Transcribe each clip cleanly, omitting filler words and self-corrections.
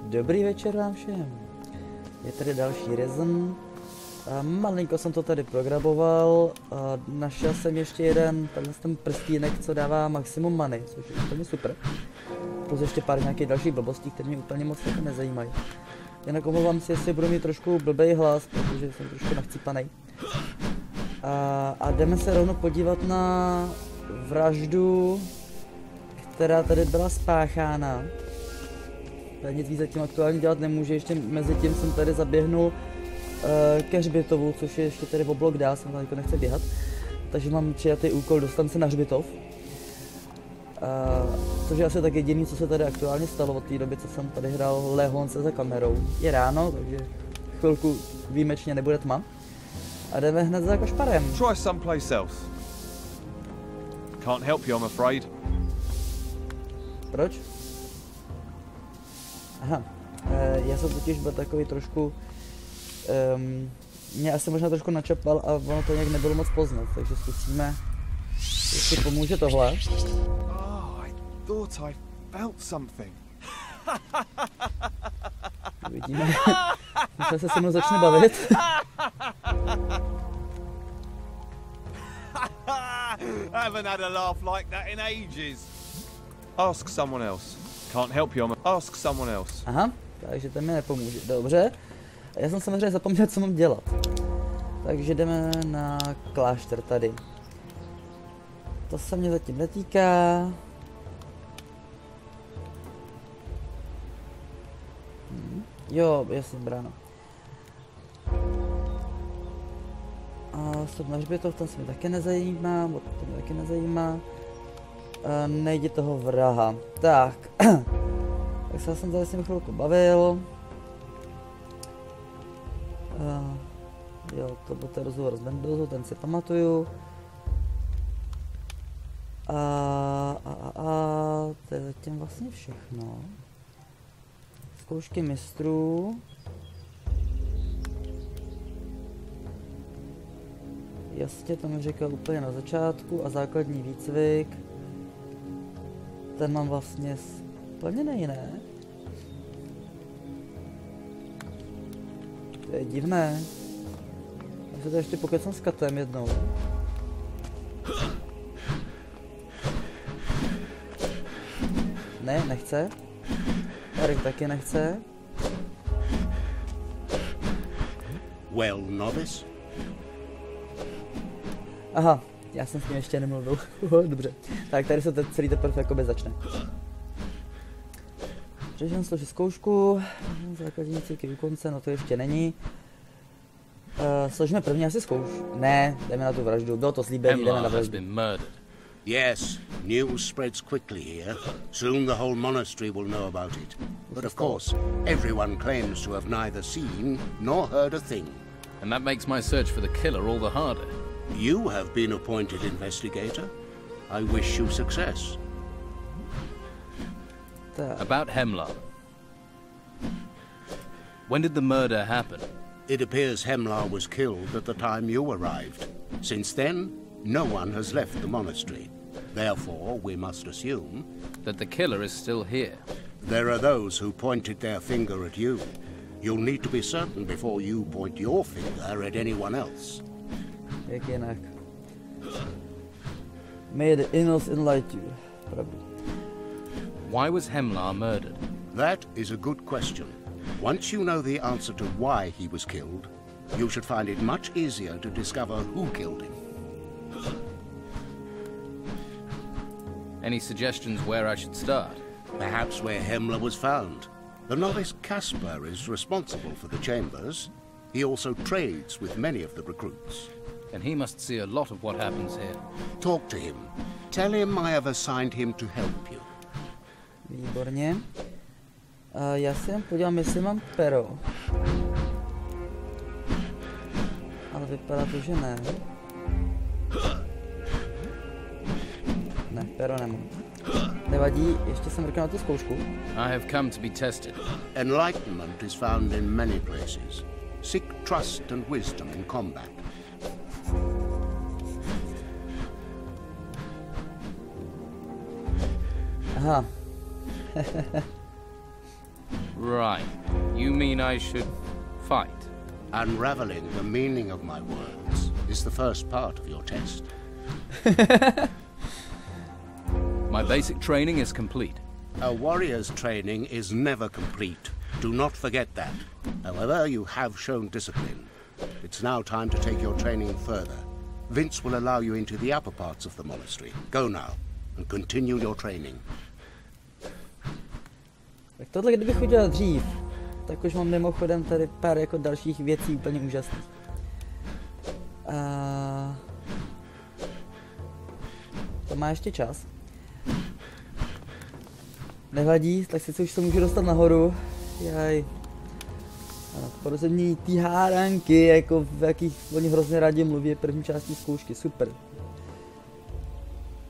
Dobrý večer vám všem. Je tady další reason. Malinko jsem to tady prograboval. Našel jsem ještě jeden ten prstínek, co dává maximum many, což je úplně super. Plus ještě pár nějakých dalších blbostí, které mě úplně moc jako nezajímají. Jinak omlouvám si, jestli budu mít trošku blbej hlas, protože jsem trošku nachcípanej. A jdeme se rovnou podívat na vraždu, která tady byla spáchána. Nic víc zatím aktuálně dělat nemůže, ještě mezi tím jsem tady zaběhnul ke hřbitovu, což je ještě tady o blok dál, jsem tam jako nechce běhat. Takže mám přijatý úkol dostat se na hřbitov. Což je asi tak jediný, co se tady aktuálně stalo od té doby, co jsem tady hrál lehonce za kamerou. Je ráno, takže chvilku výjimečně nebude tma. A jdeme hned za košparem. Try someplace else. Can't help you, I'm afraid. Proč? Aha, já jsem totiž byl takový trošku, mě asi možná trošku načapal a ono to nějak nebylo moc poznat, takže zkusíme, jestli pomůže tohle. Oh, I thought I felt something. Uvidíme, možná se mnou začne bavit. Haven't had a laugh like that in ages. Ask someone else. Can't help you, ask someone else. Aha, takže ten mi nepomůže, dobře. A já jsem samozřejmě zapomněl, co mám dělat. Takže jdeme na klášter tady. To se mě zatím netýká. Jo, jasně, bráno. A stop na hřbitov, tam se mi taky nezajímá, to mě taky nezajímá. Nejde toho vraha. Tak. Tak se jsem tady s ním chvilku bavil. Jo, to byl ten rozhovor s Bendozou, ten si pamatuju. To je zatím vlastně všechno. Zkoušky mistrů. Jasně, to mi říkal úplně na začátku a základní výcvik. Ten mám vlastně splněný, ne? To je divné. Já se to ještě pokecám s katem jednou. Ne, nechce. Erik taky nechce. Well, novice. Aha, já jsem s ním ještě nemluvil. Dobře. Tak tady se to celý teprve jakoby začne. Přešel jsem si zkoušku. Základní cíky u konce, no to ještě není. Složíme první asi zkouš. Ne, jdeme na tu vraždu. Bylo to slíbený, jdeme na vraždu. Yes, news spreads quickly here. Soon the whole monastery will know about it. But of course, everyone claims to have neither seen nor heard a thing. And that makes my search for the killer all the harder. You have been appointed investigator. I wish you success. About Hemlar. When did the murder happen? It appears Hemlar was killed at the time you arrived. Since then, no one has left the monastery. Therefore, we must assume that the killer is still here. There are those who pointed their finger at you. You'll need to be certain before you point your finger at anyone else. Jak jinak. May the innocence enlight you. Probably. Why was Hemlar murdered? That is a good question. Once you know the answer to why he was killed, you should find it much easier to discover who killed him. Any suggestions where I should start? Perhaps where Hemlar was found. The novice Caspar is responsible for the chambers. He also trades with many of the recruits. And he must see a lot of what happens here. Talk to him. Tell him I have assigned him to help you. Výborně. Já si jen podívám, jestli mám pero. Ale vypadá to, že ne. Ne, pero nemám. Nevadí, ještě jsem vrkal na tu zkoušku. I have come to be tested. Enlightenment is found in many places. Seek trust and wisdom in combat. Aha. Right. You mean I should fight? Unraveling the meaning of my words is the first part of your test. My basic training is complete. A warrior's training is never complete. Do not forget that. However, you have shown discipline. It's now time to take your training further. Vince will allow you into the upper parts of the monastery. Go now and continue your training. Tak tohle kdybych udělal dřív, tak už mám mimochodem tady pár jako dalších věcí úplně úžasných. To má ještě čas. Nevadí, tak sice už se můžu dostat nahoru. Jaj. Porozumí ty hádanky, jako v jakých oni hrozně rádi mluví první části zkoušky, super.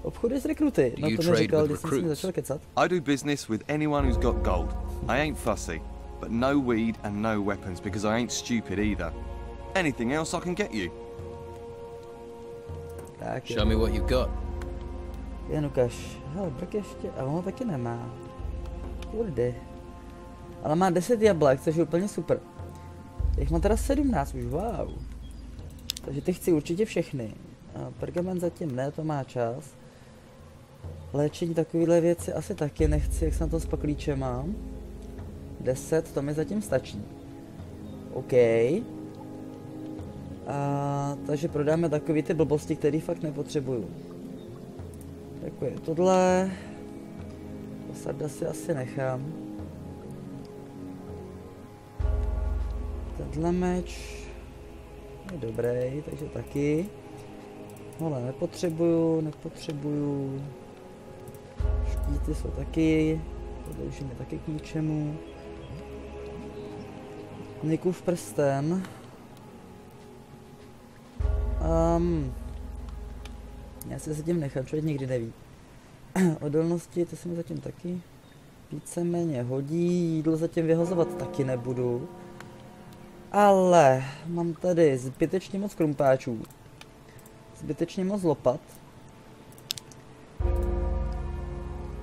Obchody s rekruty, na to mi říkal, když jsem s ním začal kecat. I do business with anyone who's got gold. I ain't fussy, but no weed and no weapons because I ain't stupid either. Anything else I can get you. Tak Show me what you've got. jen ukaž. Hele, tak ještě, a ono taky nemá. Kurde. Ale má 10 jablek, což je úplně super. Těch mám teda 17 už, wow. Takže ty chci určitě všechny. A pergament zatím ne, to má čas. Léčení takovýhle věci asi taky nechci, jak se na to s paklíčem mám. 10, to mi zatím stačí. OK. Takže prodáme takový ty blbosti, které fakt nepotřebuju. Jako je tohle. Sarda si asi nechám. Tenhle meč je dobrý, takže taky. Tohle nepotřebuju. Štíty jsou taky, tohle už je mi taky k ničemu. Nikův prsten. Já se tím nechám, člověk nikdy neví. Odolnosti, to se mi zatím taky víceméně hodí, jídlo zatím vyhazovat taky nebudu. Ale mám tady zbytečně moc krumpáčů. Zbytečně moc lopat.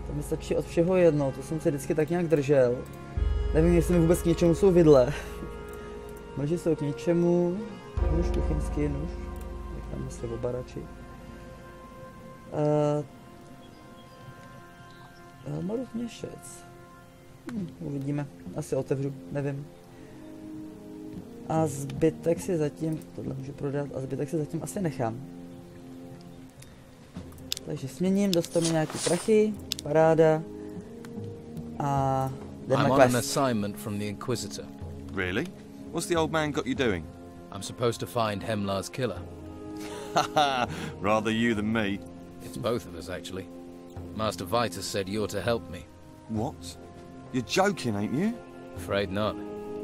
To mi stačí od všeho jedno, to jsem si vždycky tak nějak držel. Nevím, jestli mi vůbec k něčemu jsou vidle. Noži jsou k něčemu. Nůž, kuchyňský nůž. Necháme se obarači. Marův měšec. Uvidíme. Asi otevřu, nevím. A zbytek si zatím, tohle můžu prodat, a zbytek si zatím asi nechám. Takže směním, dostanu nějaký prachy, paráda. A jdeme I'm na on an quest. assignment from the Inquisitor. Really? What's the old man got you doing? I'm supposed to find Hemlar's killer. Haha, rather you than me. It's both of us, actually. Master Vitus said you're to help me. What? You're joking, ain't you? Afraid not.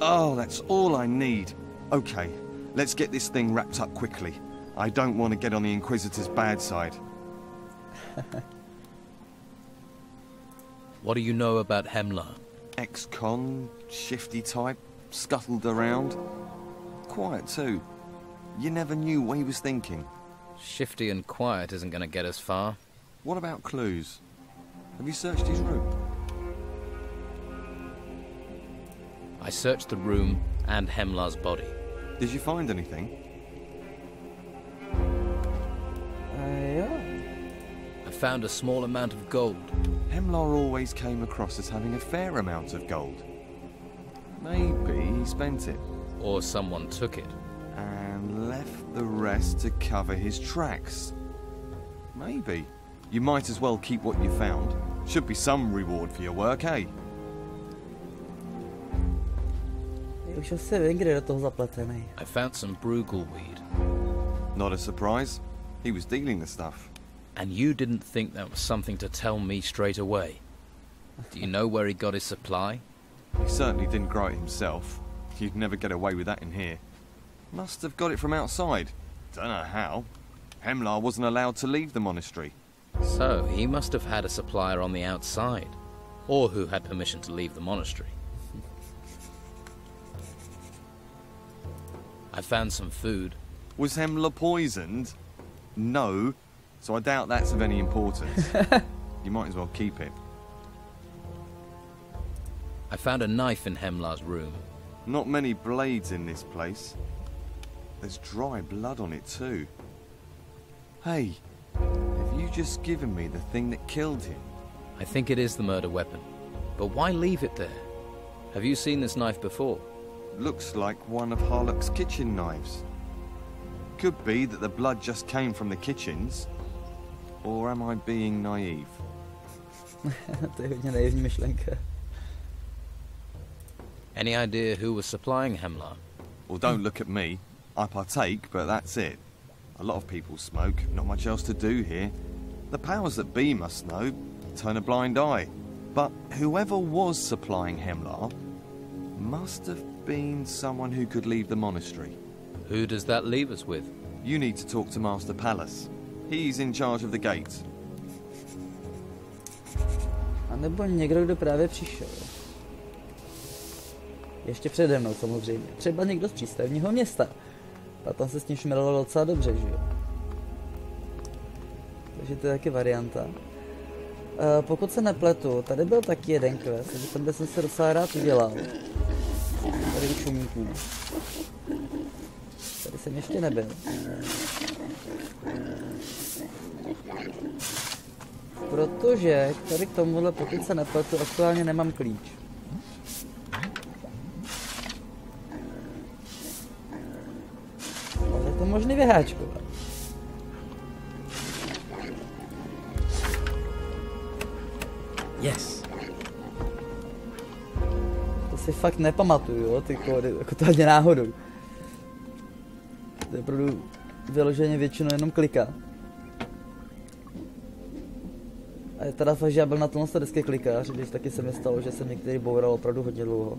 Oh, that's all I need. Okay, let's get this thing wrapped up quickly. I don't want to get on the Inquisitor's bad side. What do you know about Hemlar? Ex-con, shifty type, scuttled around. Quiet too. You never knew what he was thinking. Shifty and quiet isn't going to get us far. What about clues? Have you searched his room? I searched the room and Hemlar's body. Did you find anything? Yeah. I found a small amount of gold. Hemlar always came across as having a fair amount of gold. Maybe he spent it. Or someone took it. And left the rest to cover his tracks. Maybe. You might as well keep what you found. Should be some reward for your work, eh? Už asi vím, kde je do toho zapletený. I found some brugal weed. Not a surprise. He was dealing the stuff. And you didn't think that was something to tell me straight away. Do you know where he got his supply? He certainly didn't grow it himself. You'd never get away with that in here. Must have got it from outside. Don't know how. Hemlar wasn't allowed to leave the monastery. So, he must have had a supplier on the outside. Or who had permission to leave the monastery. I found some food. Was Hemlar poisoned? No. So I doubt that's of any importance. You might as well keep it. I found a knife in Hemlar's room. Not many blades in this place. There's dry blood on it too. Hey, have you just given me the thing that killed him? I think it is the murder weapon. But why leave it there? Have you seen this knife before? Looks like one of Harlock's kitchen knives. Could be that the blood just came from the kitchens. Or am I being naive? To je hodně naivní myšlenka. Any idea who was supplying Hemlar? Well, don't look at me. I partake, but that's it. A lot of people smoke, not much else to do here. The powers that be must know, turn a blind eye. But whoever was supplying Hemlar must have been someone who could leave the monastery. Who does that leave us with? You need to talk to Master Palace. He's in charge of the gates. A nebo někdo, kdo právě přišel. Ještě přede mnou samozřejmě. Třeba někdo z přístavního města. A tam se s ním šmelilo docela dobře, že jo? Takže to je taky varianta. Pokud se nepletu, tady byl taky jeden quest, takže ten jsem se docela rád udělal. Tady u čumíků. Tady jsem ještě nebyl. Protože tady k tomuhle, pokud se nepletu, aktuálně nemám klíč. Ale je to možný vyháčkovat. Yes. To si fakt nepamatuju, jo, ty kódy, jako to hodně náhodou. To je opravdu vyloženě většinou jenom klika. A je teda fakt, že já byl na tomhle desky klikář, když taky se mi stalo, že jsem některý boural opravdu hodně dlouho.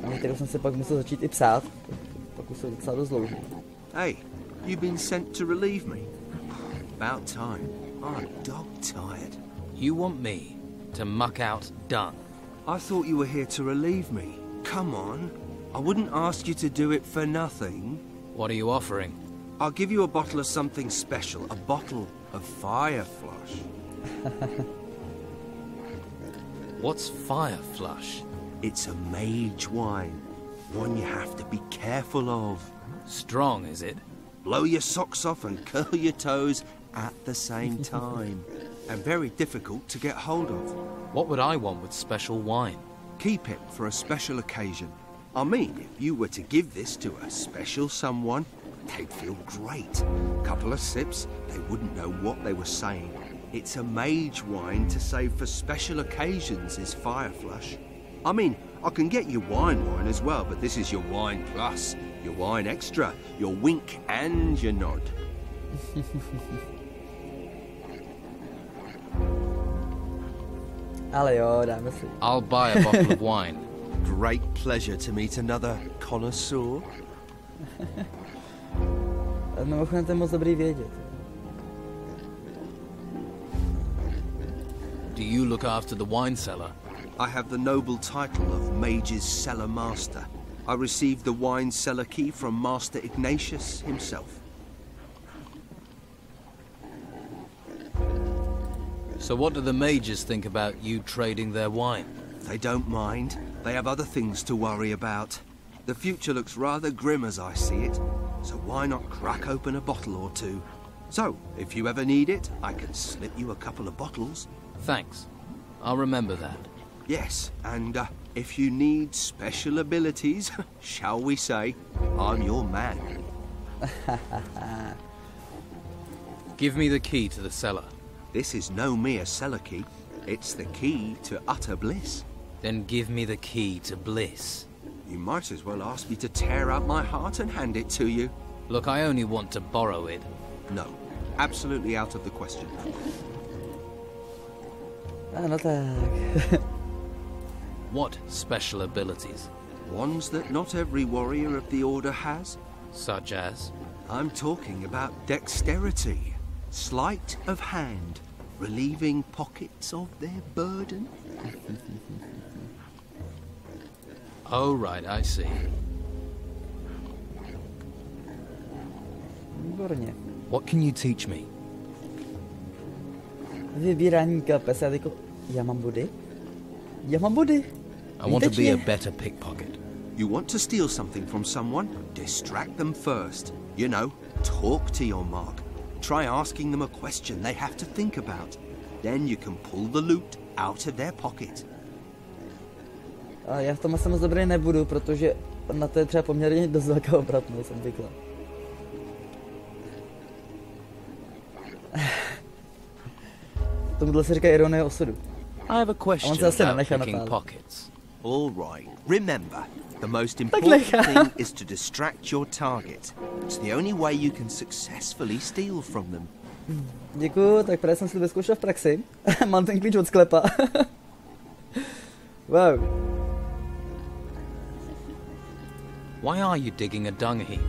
A některý jsem si pak musel začít i psát, pak už jsou docela dost dlouhý. Hey, you've been sent to relieve me. About time. I'm dog tired. You want me to muck out dung? I thought you were here to relieve me. Come on. I wouldn't ask you to do it for nothing. What are you offering? I'll give you a bottle of something special. A bottle of fire flush. What's fire flush? It's a mage wine. One you have to be careful of. Strong, is it? Blow your socks off and curl your toes at the same time. And very difficult to get hold of. What would I want with special wine? Keep it for a special occasion. I mean, if you were to give this to a special someone, they'd feel great. Couple of sips, they wouldn't know what they were saying. It's a mage wine to save for special occasions, is Fire Flush. I mean, I can get you wine as well, but this is your wine plus, your wine extra, your wink and your nod. Ale jo, dáme si. I'll buy a bottle of wine. Great pleasure to meet another connoisseur. Mimochodem to je moc dobrý vědět. Do you look after the wine cellar? I have the noble title of Mage's Cellar Master. I received the wine cellar key from Master Ignatius himself. So what do the mages think about you trading their wine? They don't mind. They have other things to worry about. The future looks rather grim as I see it, so why not crack open a bottle or two? So, if you ever need it, I can slip you a couple of bottles. Thanks. I'll remember that. Yes, and if you need special abilities, shall we say, I'm your man. Give me the key to the cellar. This is no mere cellar key. It's the key to utter bliss. Then give me the key to bliss. You might as well ask me to tear out my heart and hand it to you. Look, I only want to borrow it. No, absolutely out of the question. No tak. What special abilities? Ones that not every warrior of the Order has. Such as? I'm talking about dexterity, sleight of hand, relieving pockets of their burden. Oh, right, I see. Výborně. What can you teach me? Vybírání kapes, já mám body? Já mám body! I want to be a better pickpocket. You want to steal something from someone? Distract them first. You know, talk to your mark. Try asking them a question they have to think about. Then you can pull the loot out of their pocket. A já v tom asi moc dobrý nebudu, protože na to je třeba poměrně dost velká obratnost, obvykle. Tomuhle se říká ironie osudu. I have a question about picking pockets. All right. Remember, the most important thing is to distract your target. It's the only way you can successfully steal from them. Děkuju, tak právě jsem si to vyzkoušel v praxi. Mám ten klíč od sklepa. Wow. Why are you digging a dung heap?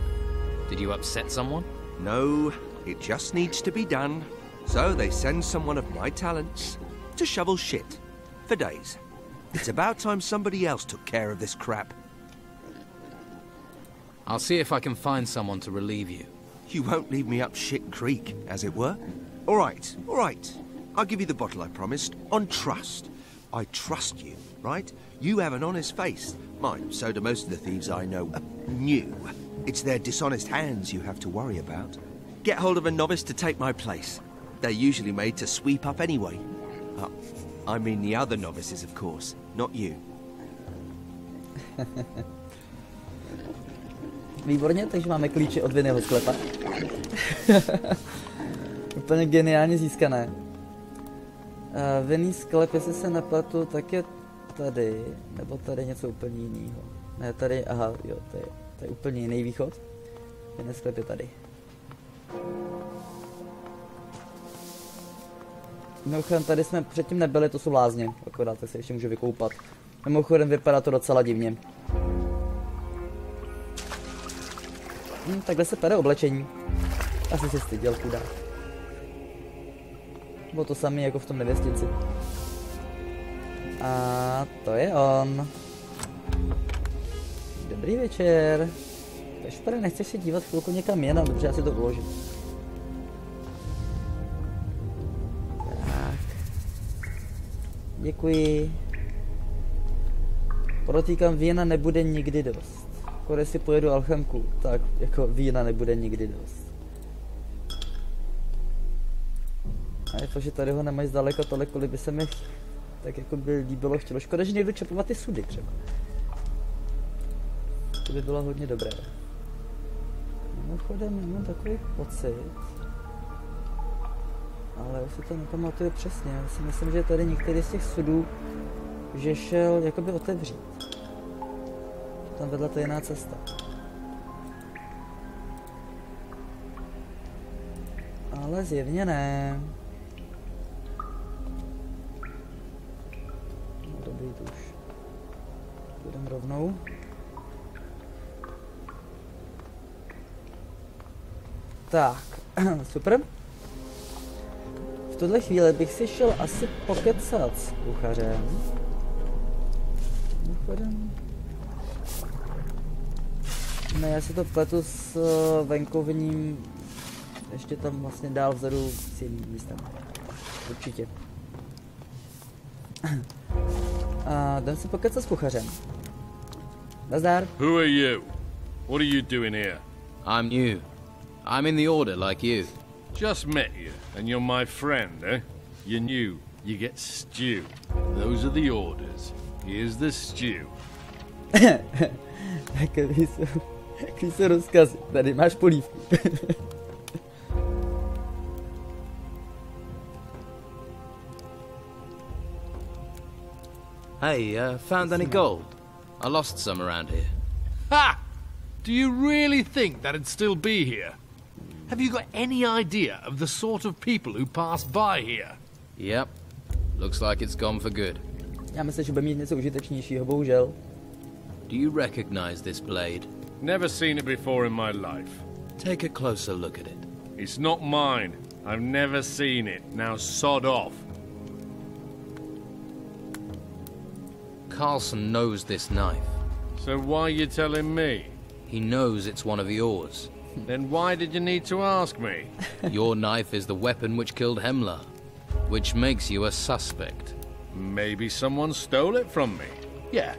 Did you upset someone? No, it just needs to be done. So they send someone of my talents to shovel shit for days. It's about time somebody else took care of this crap. I'll see if I can find someone to relieve you. You won't leave me up shit creek, as it were. All right, all right. I'll give you the bottle I promised, on trust. I trust you, right? You have an honest face. Mine, so do most of the thieves I know. New. It's their dishonest hands you have to worry about. Get hold of a novice to take my place. They're usually made to sweep up anyway. I mean the other novices, of course, not you. Výborně, takže máme klíče od Vinnyho sklepa. Úplně geniálně získané. Vinný sklep, jestli se nepletu, tak je tady, nebo tady něco úplně jiného. Ne, tady, aha, jo, to je úplně jiný východ. Vinný sklep je tady. Mimochodem, tady jsme předtím nebyli, to jsou lázně, akorát tak se ještě můžu vykoupat. Mimochodem, vypadá to docela divně. Takhle se pere oblečení. Asi se styděl, chudák. Bylo to samé jako v tom nevěstinci. A to je on. Dobrý večer. Kašpare, nechceš se dívat chvilku někam jinam, dobře, já si to uložím. Tak. Děkuji. Podotýkám, vína nebude nikdy dost. Když si pojedu alchemku, tak jako vína nebude nikdy dost. A je to, že tady ho nemají zdaleka tolik, kolik by se mi tak jako by líbilo chtělo. Škoda, že někdo čepovat ty sudy třeba. To by bylo hodně dobré. Mimochodem, mám takový pocit, ale už si to nepamatuju přesně. Já si myslím, že tady některý z těch sudů, že šel jakoby otevřít. Tam vedla to jiná cesta. Ale zjevně ne. No dobrý, to už půjdeme rovnou. Tak, super. V tuhle chvíli bych si šel asi pokecat s kuchařem. Ne, já si to pletu s venkovním, ještě tam vlastně dál vzadu s jiným místem. Určitě. A jdem si pokecat s kuchařem. Nazdar. Who are you? What are you doing here? I'm new. I'm in the order like you. Just met you, and you're my friend, eh? You're new. You get stew. Those are the orders. Here's the stew. Jaký se rozkazy, tady máš polívku. Hey, found any gold? I lost some around here. Ha! Do you really think that'd still be here? Have you got any idea of the sort of people who pass by here? Yep. Looks like it's gone for good. Já myslím, že bude mít něco užitečnějšího, bohužel. Do you recognize this blade? Never seen it before in my life. Take a closer look at it. It's not mine. I've never seen it. Now sod off. Carlson knows this knife. So why are you telling me? He knows it's one of yours. Then why did you need to ask me? Your knife is the weapon which killed Hemler, which makes you a suspect. Maybe someone stole it from me. Yeah,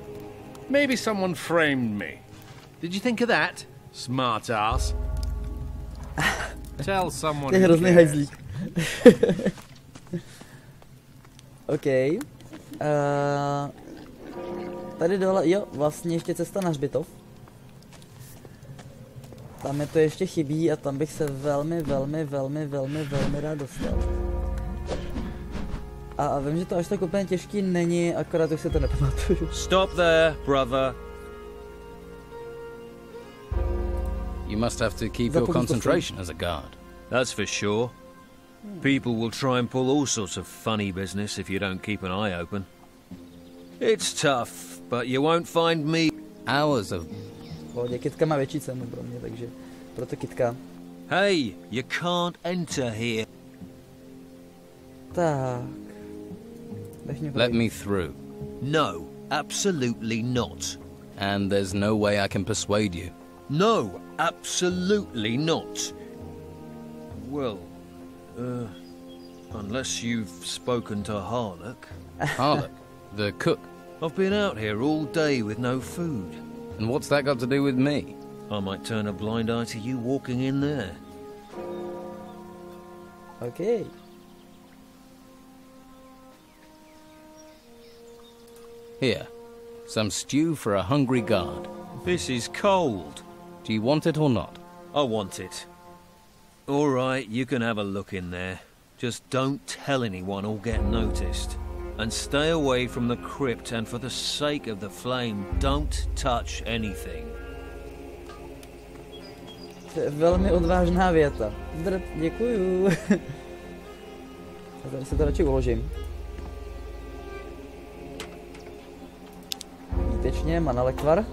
Maybe someone framed me. Did you think of that, smart ass? Tell someone. To je hrozný hajzlík. OK. Tady dole, jo, vlastně ještě cesta na hřbitov. Tam mi to ještě chybí a tam bych se velmi rád dostal. A vím, že to až tak úplně těžký není, akorát už si to nepamatuju. Stop there, brother. You must have to keep your concentration as a guard. That's for sure. People will try and pull all sorts of funny business if you don't keep an eye open. It's tough, but you won't find me. Hours of... Pohodě, kytka má větší cenu pro mě, takže proto kytka. Hey, you can't enter here. Tak. Let me through. No, absolutely not. And there's no way I can persuade you. No, absolutely not. Well, unless you've spoken to Harlock. Harlock, the cook. I've been out here all day with no food. And what's that got to do with me? I might turn a blind eye to you walking in there. Okay. Here, some stew for a hungry guard. This is cold. Do you want it or not? I want it. All right, you can have a look in there. Just don't tell anyone or get noticed. And stay away from the crypt, and for the sake of the flame, don't touch anything. To je velmi odvážná věta. Děkuju. Já tady se to radši uložím. Výtečně, mana lekvar.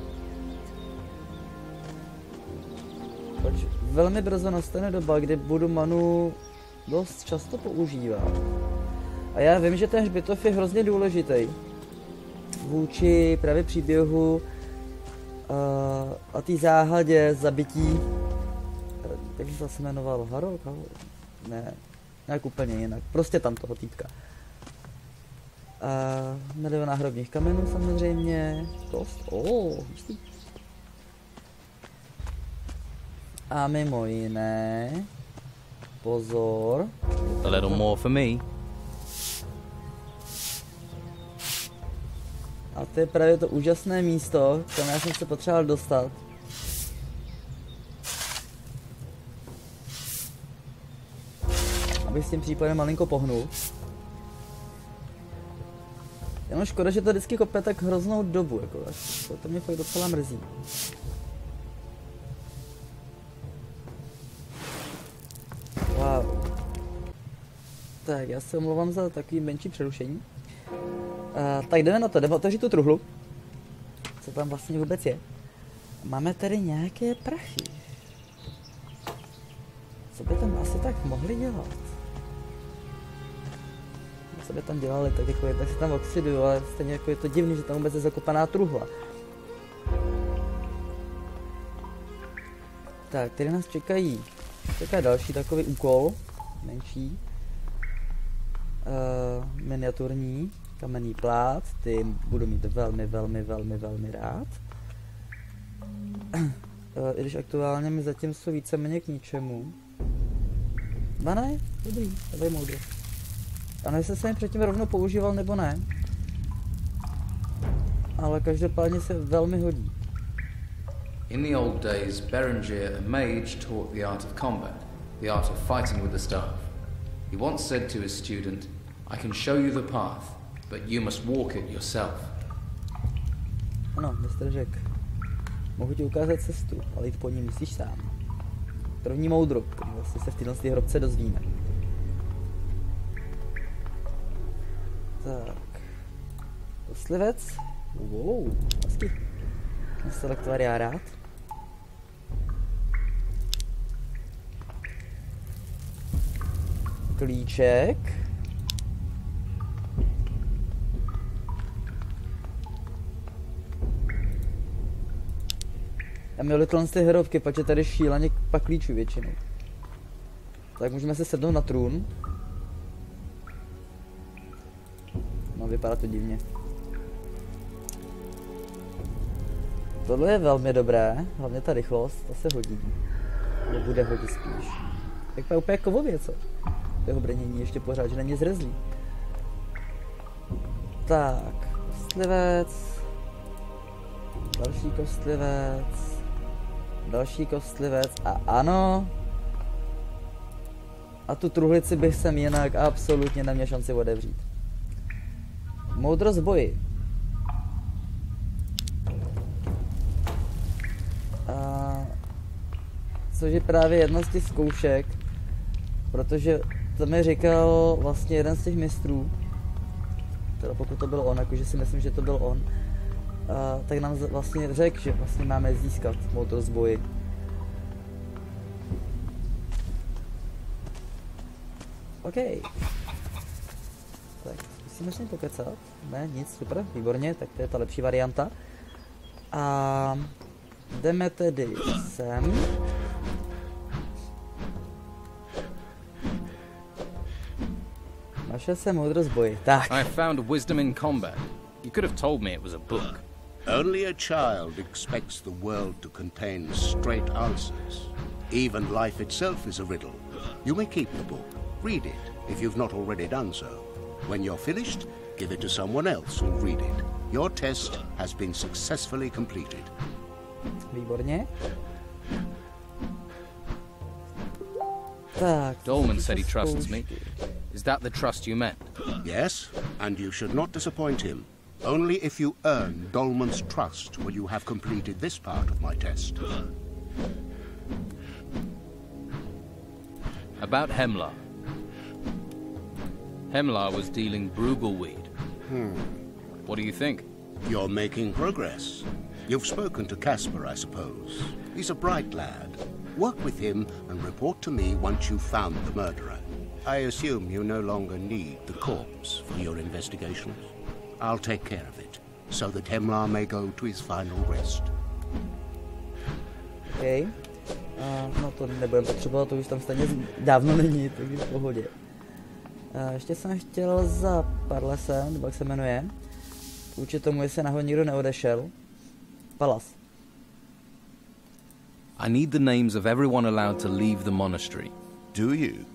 Velmi brzo nastane doba, kdy budu manu dost často používat. A já vím, že ten hřbitov je hrozně důležitý vůči právě příběhu a té záhadě zabití. Jak se zase jmenoval? Harok? Ne, nějak úplně jinak. Prostě tam toho týpka. Milion náhrobních kamenů samozřejmě. Kost. A mimo jiné, pozor. A little more for me. A to je právě to úžasné místo, kam já jsem se potřeboval dostat. Abych s tím případem malinko pohnul. Jenom škoda, že to vždycky kope tak hroznou dobu, jako to mě fakt docela mrzí. Wow. Tak, já se omlouvám za takový menší přerušení. Tak jdeme na to, jdeme otevřít tu truhlu. Co tam vlastně vůbec je? Máme tady nějaké prachy. Co by tam asi tak mohli dělat? Co by tam dělali, tak jako je, tak se tam oxidují, ale stejně jako je to divný, že tam vůbec je zakopaná truhla. Tak, tady nás čeká další takový úkol, menší. Miniaturní kamenný plát, ty budu mít velmi rád. I když aktuálně mi zatím jsou víceméně k ničemu. No ne, dobrý, to je moudro. Ano, jestli jsem předtím rovnou používal nebo ne. Ale každopádně se velmi hodí. In the old days, Berengar, a mage, taught the art of combat, the art of fighting with the staff. He once said to his student, I can show you the path, but you must walk it yourself. Ano, mistr řekl. Mohu ti ukázat cestu, ale jít po ní musíš sám. První moudro, který vlastně se v této hrobce dozvíme. Tak. Kostlivec. Wow, hezky. Selektovar já rád. Klíček. Já miluji tyhle ty hrobky, pak je tady šíleně pak klíčů většinou. Tak můžeme se sednout na trůn. No, vypadá to divně. Tohle je velmi dobré, hlavně ta rychlost, to se hodí. Nebo bude hodit spíš. Tak to úplně kovově, co? Jeho brnění ještě pořád, že není zrezlý. Tak, kostlivec. Další kostlivec. Další kostlivec a ano. A tu truhlici bych sem jinak absolutně neměl šanci otevřít. Moudrost boji. Což je právě jedna z těch zkoušek, protože to mi říkal vlastně jeden z těch mistrů, teda pokud to byl on, jakože si myslím, že to byl on, tak nám vlastně řekl, že vlastně máme získat moudrost boji. OK. Tak, zkusíme s ním pokecat. Ne, nic, super, výborně, tak to je ta lepší varianta. A jdeme tedy sem. Našel jsem moudrost boji. Tak. I found wisdom in combat. You could have told me it was a book. Only a child expects the world to contain straight answers. Even life itself is a riddle. You may keep the book. Read it, if you've not already done so. When you're finished, give it to someone else who'll read it. Your test has been successfully completed. Výborně. Tak. Dolman said he trusts me. Is that the trust you meant? Yes, and you should not disappoint him. Only if you earn Dolman's trust will you have completed this part of my test. About Hemlar. Hemlar was dealing Brugelweed. What do you think? You're making progress. You've spoken to Casper, I suppose. He's a bright lad. Work with him and report to me once you've found the murderer. I assume you no longer need the corpse for your investigations. I'll take care of it, so that Hemlar may go to his final rest. OK. No to nebudeme potřebovat, to už tam stejně dávno není, takže v pohodě. Ještě jsem chtěl za Parlesem, nebo jak se jmenuje, vůči tomu, jestli nahoře nikdo neodešel. Palas. I need the names of everyone allowed to leave the monastery. Do you?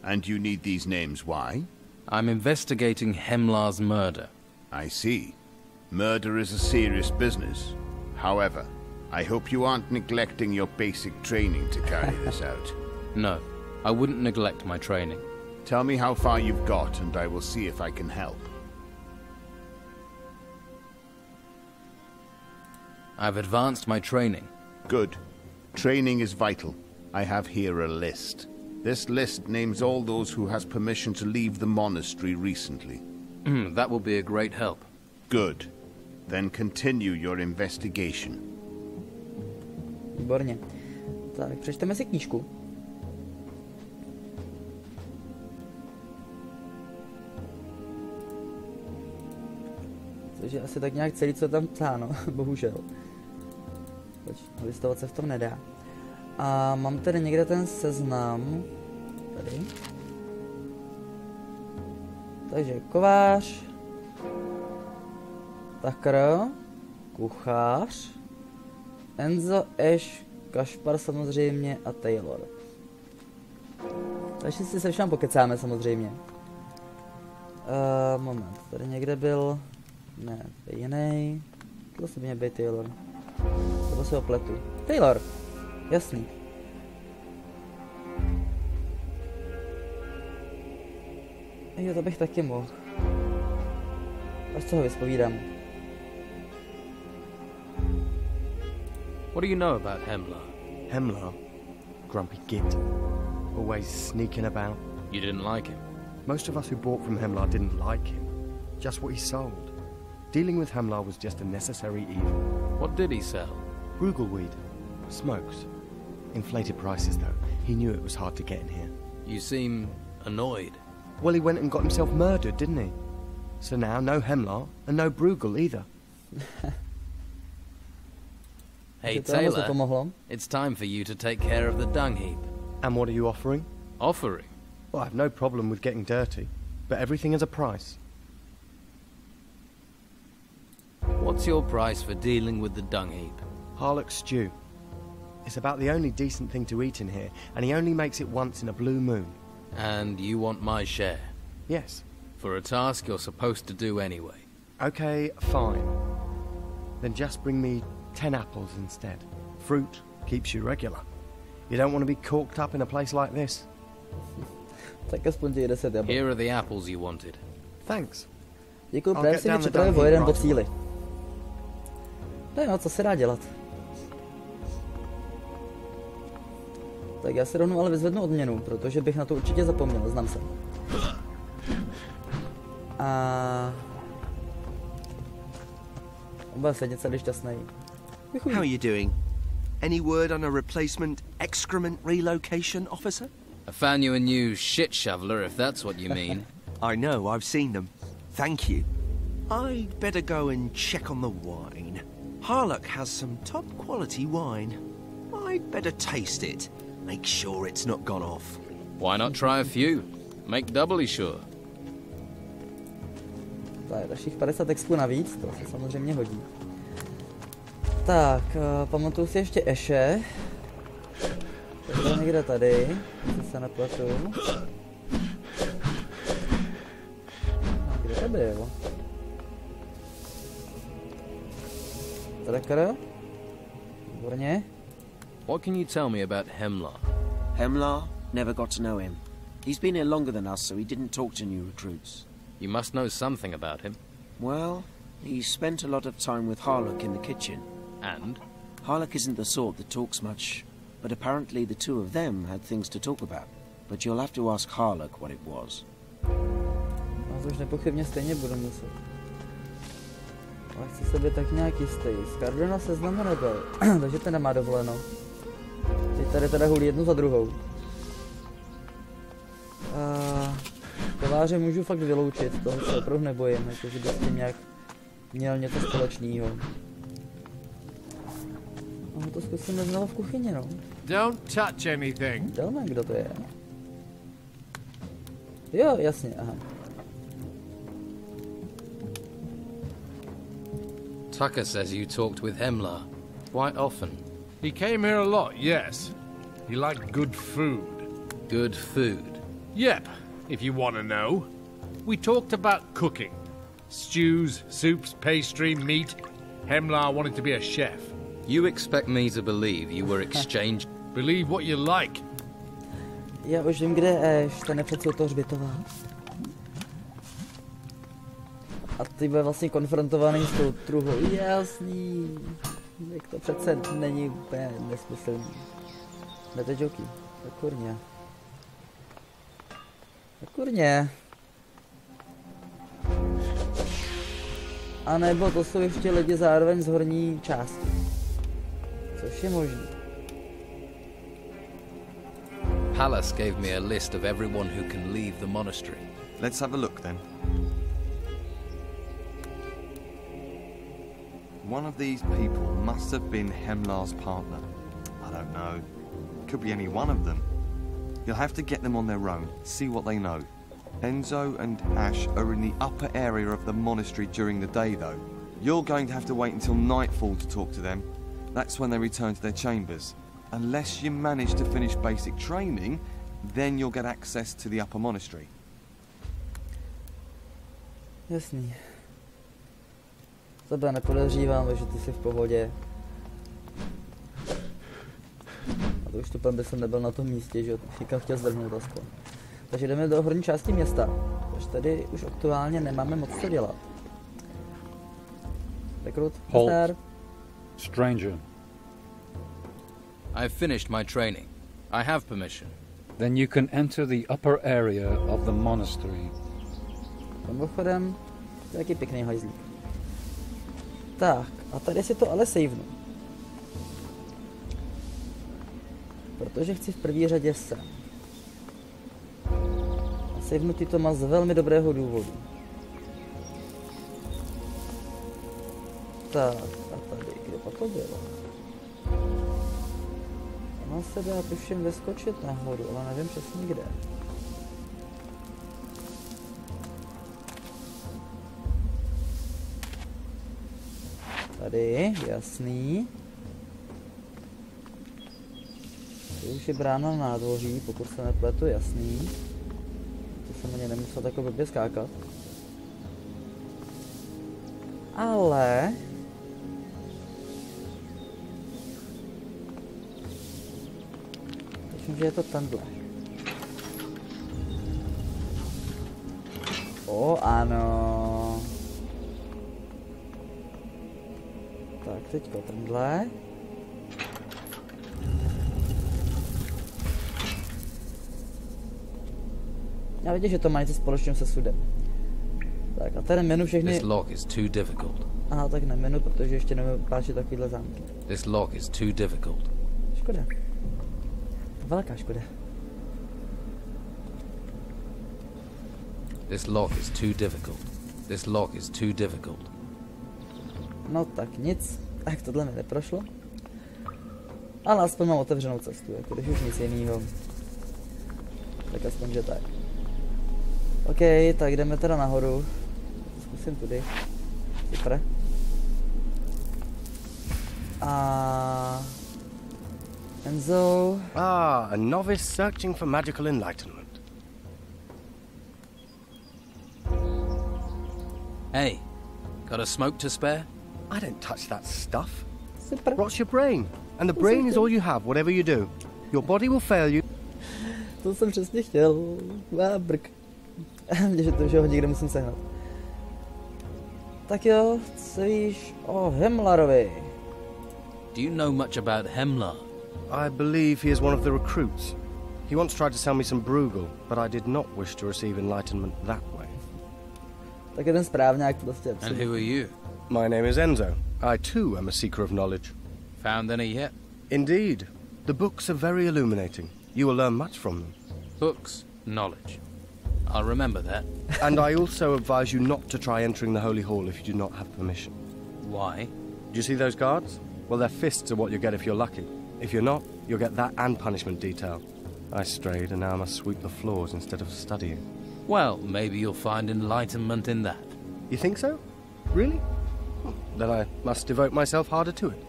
And you need these names, why? I'm investigating Hemlar's murder. I see. Murder is a serious business. However, I hope you aren't neglecting your basic training to carry this out. No, I wouldn't neglect my training. Tell me how far you've got, and I will see if I can help. I've advanced my training. Good. Training is vital. I have here a list. This list names all those who has permission to leave the monastery recently. That will be a great help. Good. Then continue your investigation. Výborně. Tak, přečteme si knížku. Což je asi tak nějak celý, co je tam psáno, bohužel. Listovat se v tom nedá. A mám tady někde ten seznam. Tady. Takže kovář. Takr. Kuchař. Enzo, Ash, Kašpar samozřejmě a Taylor. Takže si se všem pokecáme samozřejmě. Moment, tady někde byl... Ne, to je jiný. To se by mě být Taylor. To se opletu. Taylor! Jasný. Jo, to bych taky mohl. Až co ho vyspovídám. What do you know about Hemlar? Hemlar? Grumpy git. Always sneaking about. You didn't like him? Most of us who bought from Hemlar didn't like him. Just what he sold. Dealing with Hemlar was just a necessary evil. What did he sell? Brugelweed. Smokes. Inflated prices, though. He knew it was hard to get in here. You seem annoyed. Well, he went and got himself murdered, didn't he? So now, no Hemlar, and no Brugel either. Hey, Taylor, it's time for you to take care of the dung heap. And what are you offering? Offering? Well, I have no problem with getting dirty, but everything has a price. What What's your price for dealing with the dung heap? Harlock stew. It's about the only decent thing to eat in here, and he only makes it once in a blue moon. And you want my share? Yes. For a task you're supposed to do anyway. Okay, fine. Then just bring me 10 apples instead. Fruit keeps you regular. You don't want to be corked up in a place like this. Tak aspoň těch 10 jablek. Here are the apples you wanted. Thanks. Děkuji, I'll právě get si down mi the připravil dung o jeden heap bod right síly. No, co se dá dělat? Tak já si rovnou ale vyzvednu odměnu, protože bych na to určitě zapomněl, znám se. A... Oba se celý šťastný. How are you doing? Any word on a replacement excrement relocation officer? I found you a new shit shoveler, if that's what you mean. I know, I've seen them. Thank you. I'd better go and check on the wine. Harlock has some top quality wine. I'd better taste it. Make sure it's not gone off. Why not try a few? Make doubly sure. Tak, dalších 50 expů navíc, to se samozřejmě hodí. Tak, pamatuju si ještě Eše. To je někde tady, jestli se nepletu. A kde to byl? Tracker? Výborně. What can you tell me about Hemlar? Hemlar? Never got to know him. He's been here longer than us, so he didn't talk to new recruits. You must know something about him. Well, he spent a lot of time with Harlock in the kitchen. And? Harlock isn't the sort that talks much, but apparently the two of them had things to talk about. But you'll have to ask Harlock what it was. No to už nepochybně stejně budu muset. Ale chci se být tak nějak jistý. Skardo na seznamu nebyl, takže ten nemá dovoleno. Teď tady teda hulí jednu za druhou. Kováře můžu fakt vyloučit, toho se opravdu nebojím, jakože by s tím nějak měl něco společného. No to zkusím neznalo v kuchyni, no. Don't touch anything. Delme, kdo to je? Jo, jasně, aha. Tucker says you talked with Hemlar quite often. He came here a lot, yes. He liked good food. Good food? Yep, if you want to know. We talked about cooking. Stews, soups, pastry, meat. Hemlar wanted to be a chef. You expect me to believe you were exchanged? Believe what you like. Já už vím, kde je, ten je přece u toho hřbitova. A ty bude vlastně konfrontovaný s tou truhou. Jasný. Jak to přece není úplně nesmyslný. Ne, to je joky. Tak kurně. Tak kurně. A nebo to jsou ještě lidi zároveň z horní části. Což je možný. Pallas gave me a list of everyone who can leave the monastery. Let's have a look then. One of these people must have been Hemlar's partner. I don't know. Could be any one of them. You'll have to get them on their own, see what they know. Enzo and Ash are in the upper area of the monastery during the day, though. You're going to have to wait until nightfall to talk to them. That's when they return to their chambers. Unless you manage to finish basic training, then you'll get access to the upper monastery. Jasný. Tebe nepodezřívám, že ty jsi v pohodě. A to už tu by jsem nebyl na tom místě, že říkám, chtěl zdrhnout aspoň. Takže jdeme do horní části města. Takže tady už aktuálně nemáme moc co dělat. Rekrut, Halt. Stranger. I've finished my training. I have permission. Then you can enter the upper area of the monastery. Mimochodem, to je taky pěkný hajzlík. Tak, a tady si to ale savenu. Protože chci v první řadě sem. A savenutý to má z velmi dobrého důvodu. Tak, a tady, kde pak to bylo? Ono se dá tuším vyskočit nahoru, ale nevím přesně kde. Tady, jasný. To už je brána na nádvoří, pokud se nepletu, jasný. To jsem ani nemusel takhle blbě skákat. Ale... Myslím, že je to tenhle. O, ano. Tak, teďko tenhle. Já vidím, že to má něco společného se sudem. Tak a tady menu všechny... This log is too difficult. Aha, tak ne menu, protože ještě nevím páčit takovýhle zámky. This log is too difficult. Škoda. Velká škoda. This log is too difficult. This log is too difficult. No tak nic. Tak tohle mi neprošlo. Ale aspoň mám otevřenou cestu, jako když už nic jinýho. Tak aspoň, že tak. OK, tak jdeme teda nahoru. Zkusím tudy. Super. A... Enzo... Ah, a novice searching for magical enlightenment. Hey, got a smoke to spare? I don't touch that stuff. Super. Rots your brain. And the brain is all you have, whatever you do. Your body will fail you. To jsem přesně chtěl. Brk. Mě to, že ho někde musím sehnat. Tak jo, co víš o Hemlarovi? Do you know much about Hemlar? I believe he is one of the recruits. He once tried to sell me some Bruegel, but I did not wish to receive enlightenment that way. Tak je ten správňák prostě. And who are you? My name is Enzo. I too am a seeker of knowledge. Found any yet? Indeed. The books are very illuminating. You will learn much from them. Books, knowledge. I'll remember that. And I also advise you not to try entering the Holy Hall if you do not have permission. Why? Do you see those guards? Well, their fists are what you get if you're lucky. If you're not, you'll get that and punishment detail. I strayed and now I must sweep the floors instead of studying. Well, maybe you'll find enlightenment in that. You think so? Really? Then I must devote myself harder to it.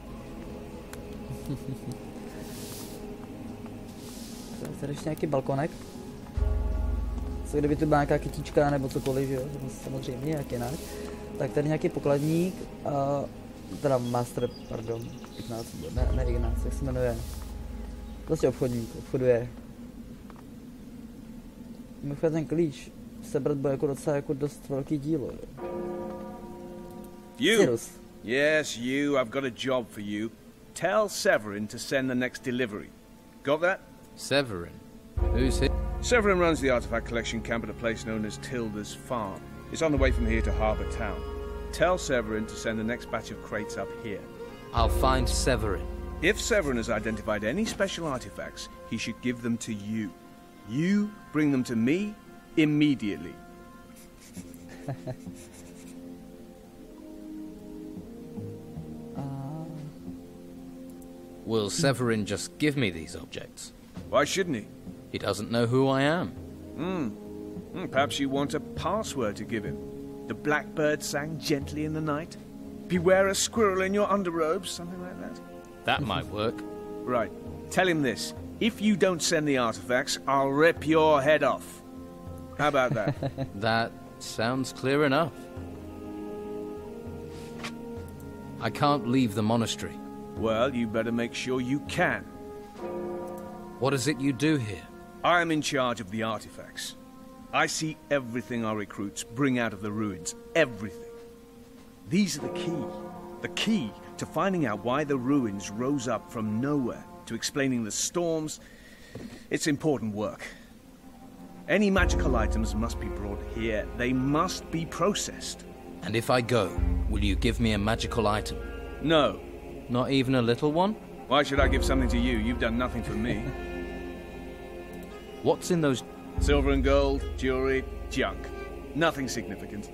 Tady ještě nějaký balkonek. Co kdyby tu byla nějaká kytička nebo cokoliv, že jo? Samozřejmě, jak jinak. Tak tady nějaký pokladník. Teda master, pardon. Ignác, ne Ignác, jak se jmenuje. Prostě obchodník, obchoduje. Mimochodem ten klíč sebrat bude jako docela jako dost velký dílo. You! Cyrus. Yes, you. I've got a job for you. Tell Severin to send the next delivery. Got that? Severin? Who's he? Severin runs the artifact collection camp at a place known as Tilda's Farm. It's on the way from here to Harbour Town. Tell Severin to send the next batch of crates up here. I'll find Severin. If Severin has identified any special artifacts, he should give them to you. You bring them to me immediately. Will Severin just give me these objects? Why shouldn't he? He doesn't know who I am. Perhaps you want a password to give him. The blackbird sang gently in the night. Beware a squirrel in your underrobes, something like that. That might work. Right. Tell him this. If you don't send the artifacts, I'll rip your head off. How about that? That sounds clear enough. I can't leave the monastery. Well, you better make sure you can. What is it you do here? I'm in charge of the artifacts. I see everything our recruits bring out of the ruins. Everything. These are the key. The key to finding out why the ruins rose up from nowhere, to explaining the storms. It's important work. Any magical items must be brought here. They must be processed. And if I go, will you give me a magical item? No. Not even a little one? Why should I give something to you? You've done nothing for me. What's in those... Silver and gold, jewelry, junk. Nothing significant.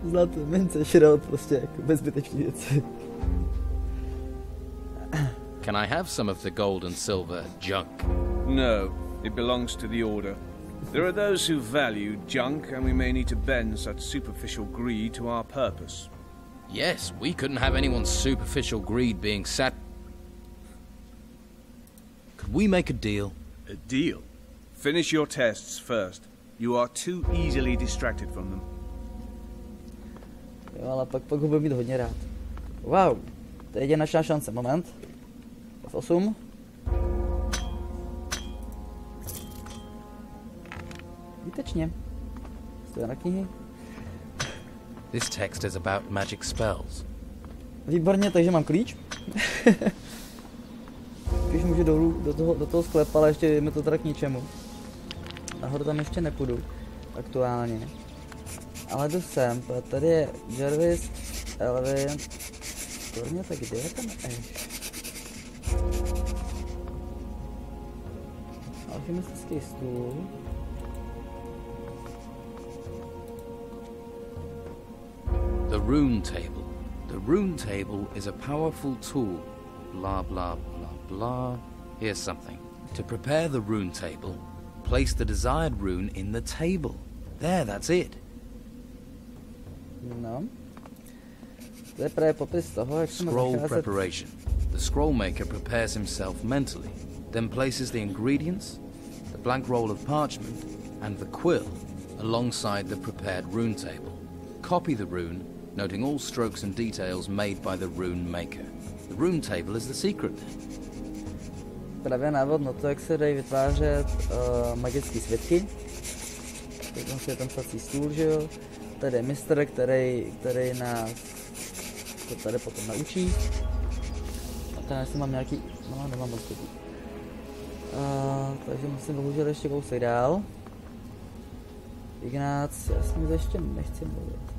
Zlaté mince, šrot, prostě jako bezbytečný věci. Can I have some of the gold and silver junk? No, it belongs to the Order. There are those who value junk, and we may need to bend such superficial greed to our purpose. Yes, we couldn't have anyone's superficial greed being sat... Could we make a deal? A deal? Finish your tests first. You are too easily distracted from them. Jo, ale pak ho budu mít hodně rád. Wow, to je jedinečná šance. Moment. F8. Výtečně. Stojí na knihy. This text is about magic spells. Výborně, takže mám klíč. Když můžu dolů do toho sklepa, ale ještě je mi to teda k ničemu. Nahoru tam ještě nepůjdu. Aktuálně. Ale jdu sem, tady je Jarvis, Elvin. Torně, tak kde je ten Ash? Alchemistický stůl. The rune table. The rune table is a powerful tool. Blah, blah, blah, blah. Here's something. To prepare the rune table, place the desired rune in the table. There, that's it. No. To je právě popis toho, jak se má Scroll zacházet. preparation. The scroll maker prepares himself mentally, then places the ingredients, the blank roll of parchment, and the quill alongside the prepared rune table. Copy the rune, noting all strokes and details made by the rune maker. The rune table is the secret. Právě návod na to, jak se dají vytvářet magické světky. Je tam psací stůl, že jo. Tady je mistr, který nás to tady potom naučí. A tady jestli mám nějaký... No, nemám moc kutů. Takže musím bohužel ještě kousek dál. Ignác, já s ním ještě nechci mluvit.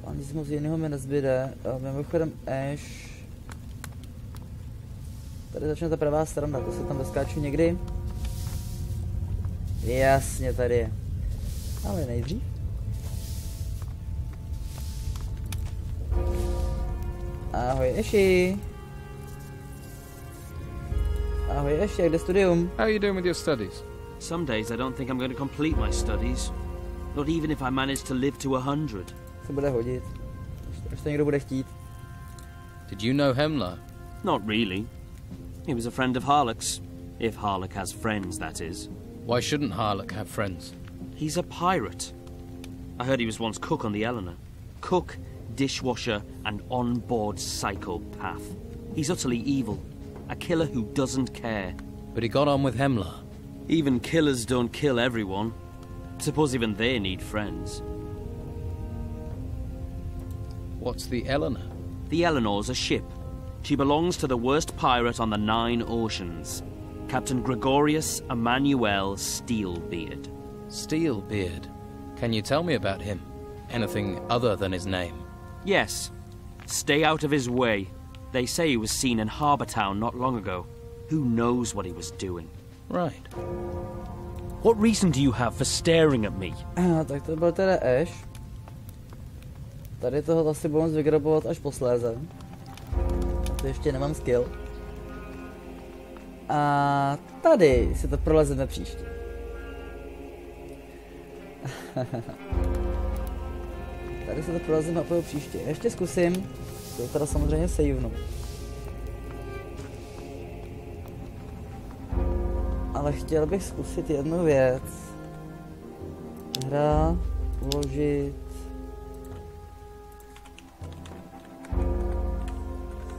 A nic moc jiného mi nezbyde. Mimochodem Ash... Tady začne ta pravá strana, to se tam doskáču někdy. Jasně, tady je. Ale nejdřív. Ahoj Ashi. Ahoj Ashi, jak jde studium? How are you doing with your studies? Some days I don't think I'm going to complete my studies. Not even if I manage to live to 100. Se bude hodit. Až to někdo bude chtít. Did you know Hemler? Not really. He was a friend of Harlock's. If Harlock has friends, that is. Why shouldn't Harlock have friends? He's a pirate. I heard he was once cook on the Eleanor. Cook, dishwasher, and on-board psychopath. He's utterly evil. A killer who doesn't care. But he got on with Hemler. Even killers don't kill everyone. Suppose even they need friends. What's the Eleanor? The Eleanor's a ship. She belongs to the worst pirate on the 9 oceans. Captain Gregorius Emmanuel Steelbeard. Steelbeard? Can you tell me about him? Anything other than his name? Yes. Stay out of his way. They say he was seen in Harbour Town not long ago. Who knows what he was doing? Right. What reason do you have for staring at me? Tak to byl teda Ash. Tady toho asi budu vygrabovat až posléze. To ještě nemám skill. A tady si to prolezeme příště. Tady si to prolezeme opět příště. Ještě zkusím. To teda samozřejmě savenu. Ale chtěl bych zkusit jednu věc. Hra, uložit.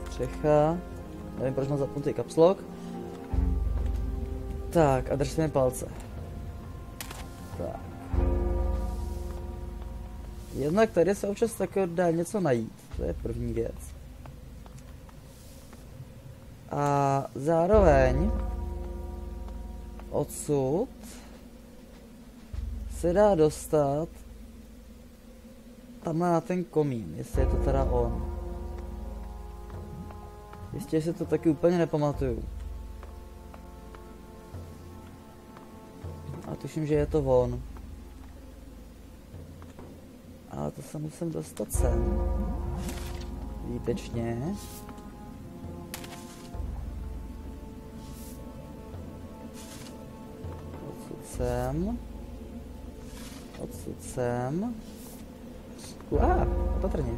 Střecha. Nevím, proč mám zapnutý caps lock. Tak, a drž si mi palce. Tak. Jednak tady se občas taky dá něco najít. To je první věc. A zároveň odsud se dá dostat tam na ten komín, jestli je to teda on. Jistě si to taky úplně nepamatuju. A tuším, že je to on. Ale to se musím dostat sem. Výtečně. Odsud sem. Odsud sem. Opatrně.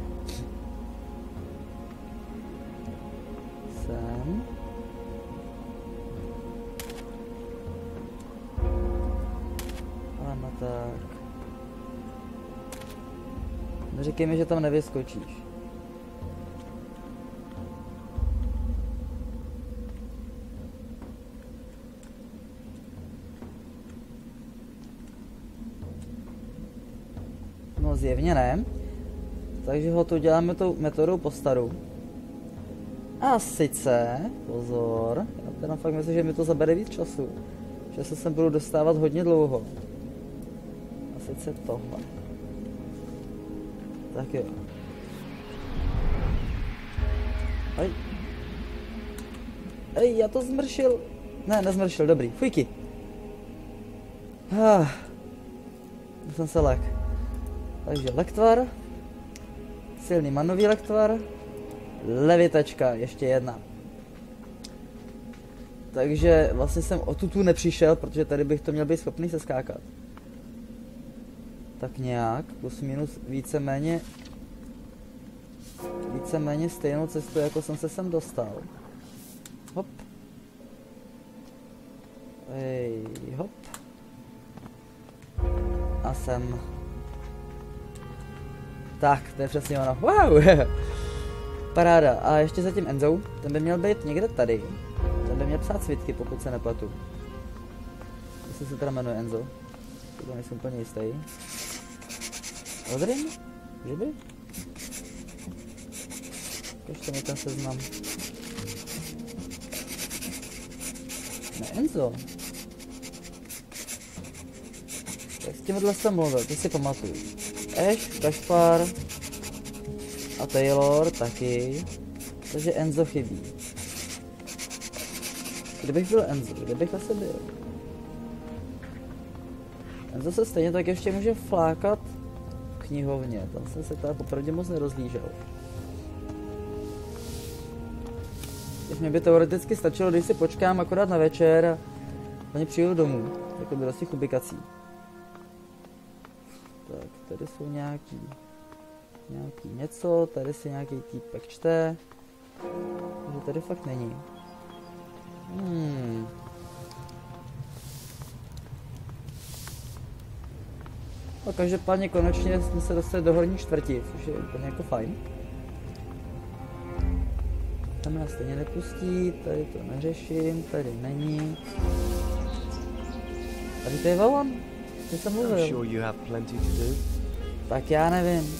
Tak. Neříkej mi, že tam nevyskočíš. No zjevně ne. Takže ho tu děláme tou metodou po staru. A sice, pozor, já teda fakt myslím, že mi to zabere víc času. Že se sem budu dostávat hodně dlouho. A sice tohle. Tak jo. Ej, já to zmršil. Ne, nezmršil, dobrý, fujky. Jsem se lek. Takže lektvar. Silný manový lektvar. Levitačka, ještě jedna. Takže vlastně jsem odtudu nepřišel, protože tady bych to měl být schopný se skákat. Tak nějak, plus minus víceméně stejnou cestu, jako jsem se sem dostal. Hop. Ej, hop. A sem. Tak, to je přesně ono. Wow! Paráda. A ještě za tím Enzou, ten by měl být někde tady. Ten by měl psát svitky, pokud se nepletu. Jestli se teda jmenuje Enzo. To nejsem úplně jistý. Odrin? Že by? Ukažte mi ten seznam. Ne, Enzo. Tak s tímhle jsem mluvil, ty si pamatuju. Ash, Kašpar a Taylor taky. Takže Enzo chybí. Kdybych byl Enzo, kde bych asi byl? Enzo se stejně tak ještě může flákat v knihovně, tam jsem se teda popravdě moc nerozlížel. Teď mě by teoreticky stačilo, když si počkám akorát na večer a oni přijdu domů, jako do těch ubikací. Tak, tady jsou nějaký něco, tady si nějaký týpek čte, takže tady fakt není. No, každopádně konečně jsme se dostali do horní čtvrti, což je úplně jako fajn. Tam nás stejně nepustí, tady to neřeším, tady není. Tady to je Valon, ty jsem mluvil. Tak já nevím.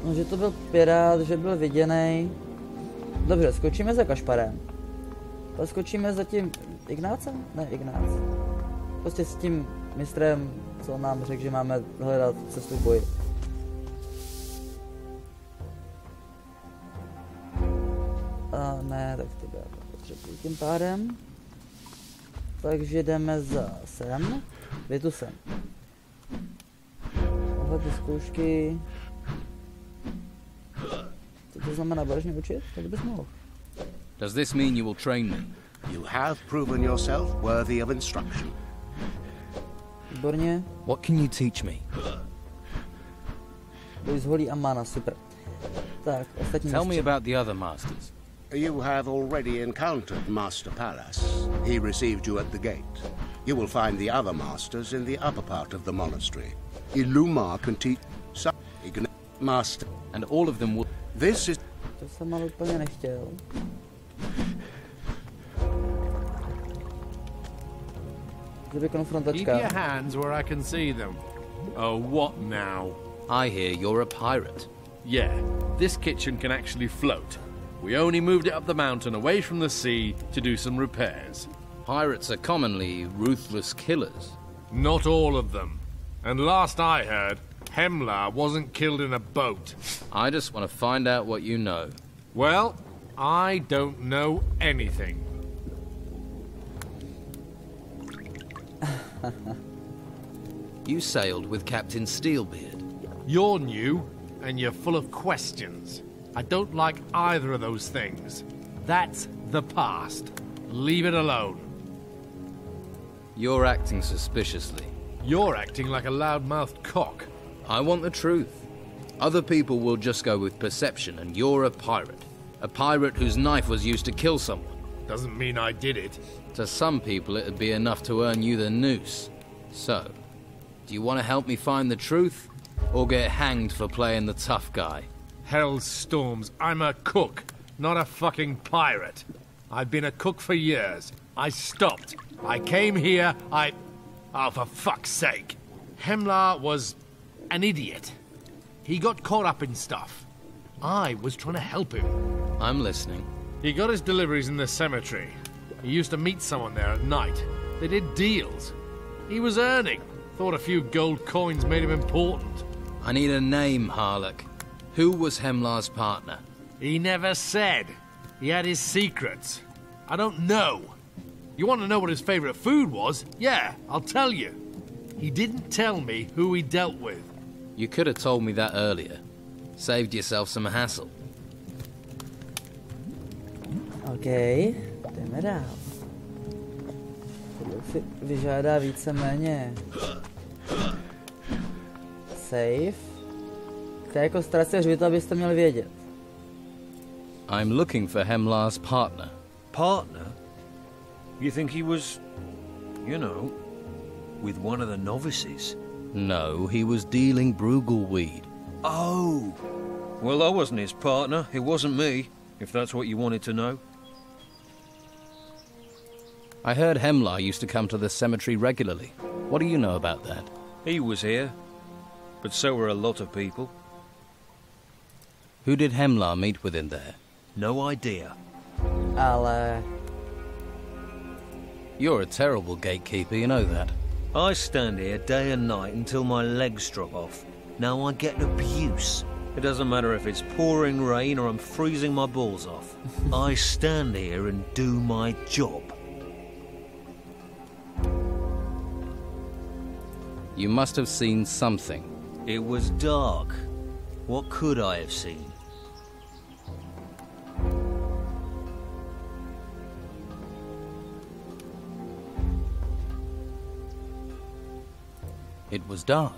No, že to byl pirát, že byl viděnej. Dobře, skočíme za Kašparem. Ale skočíme za tím Ignácem? Ne, Ignác. Prostě s tím mistrem, co nám řekl, že máme hledat cestu v boji. A ne, tak to já potřebuji tím pádem. Takže jdeme za sem. Vy tu sem. Tohle ty zkoušky. Co to znamená, budeš mě učit? Tak bys mohl. Does this mean you will train me? You have proven yourself worthy of instruction. Výborně. What can you teach me? Boj z holí a mana, super. Tak, ostatní Tell me about the other masters. You have already encountered Master Paras. He received you at the gate. You will find the other masters in the upper part of the monastery. Illumar can teach some master. And all of them will... This is... To jsem ale úplně nechtěl. Keep your hands where I can see them. Oh, what now? I hear you're a pirate. Yeah, this kitchen can actually float. We only moved it up the mountain away from the sea to do some repairs. Pirates are commonly ruthless killers. Not all of them. And last I heard, Hemlar wasn't killed in a boat. I just want to find out what you know. Well, I don't know anything. You sailed with Captain Steelbeard. You're new, and you're full of questions. I don't like either of those things. That's the past. Leave it alone. You're acting suspiciously. You're acting like a loud-mouthed cock. I want the truth. Other people will just go with perception, and you're a pirate. A pirate whose knife was used to kill someone. Doesn't mean I did it. To some people, it'd be enough to earn you the noose. So, do you want to help me find the truth, or get hanged for playing the tough guy? Hell's storms. I'm a cook, not a fucking pirate. I've been a cook for years. I stopped. I came here, Oh, for fuck's sake. Hemlar was an idiot. He got caught up in stuff. I was trying to help him. I'm listening. He got his deliveries in the cemetery. He used to meet someone there at night. They did deals. He was earning. Thought a few gold coins made him important. I need a name, Harlock. Who was Hemlar's partner? He never said. He had his secrets. I don't know. You want to know what his favorite food was? Yeah, I'll tell you. He didn't tell me who he dealt with. You could have told me that earlier. Saved yourself some hassle. OK, jdeme dál. Tohle si vyžádá víceméně save. To jako ztraceč, vy to abyste měli vědět. I'm looking for Hemlar's partner. Partner? You think he was, you know, with one of the novices? No, he was dealing Brugelweed. Oh! Well, I wasn't his partner. It wasn't me, if that's what you wanted to know. I heard Hemlar used to come to the cemetery regularly. What do you know about that? He was here, but so were a lot of people. Who did Hemlar meet with in there? No idea. Ale... You're a terrible gatekeeper, you know that. I stand here day and night until my legs drop off. Now I get abuse. It doesn't matter if it's pouring rain or I'm freezing my balls off. I stand here and do my job. You must have seen something. It was dark. What could I have seen? It was dark.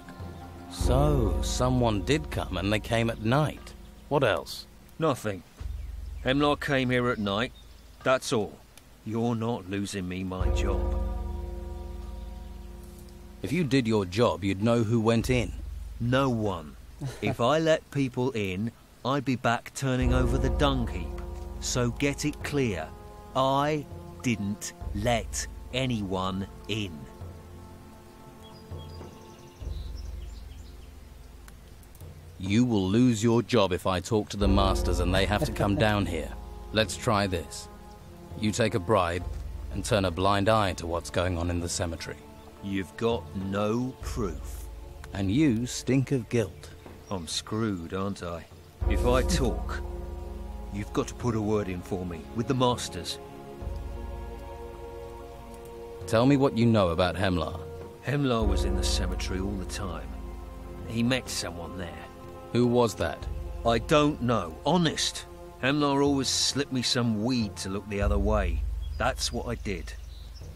So, someone did come and they came at night. What else? Nothing. Hemlar came here at night. That's all. You're not losing me my job. If you did your job, you'd know who went in. No one. If I let people in, I'd be back turning over the dung heap. So get it clear. I didn't let anyone in. You will lose your job if I talk to the masters and they have to come down here. Let's try this. You take a bribe and turn a blind eye to what's going on in the cemetery. You've got no proof. And you stink of guilt. I'm screwed, aren't I? If I talk, you've got to put a word in for me with the masters. Tell me what you know about Hemlar. Hemlar was in the cemetery all the time. He met someone there. Who was that? I don't know, honest. Hemlar always slipped me some weed to look the other way. That's what I did.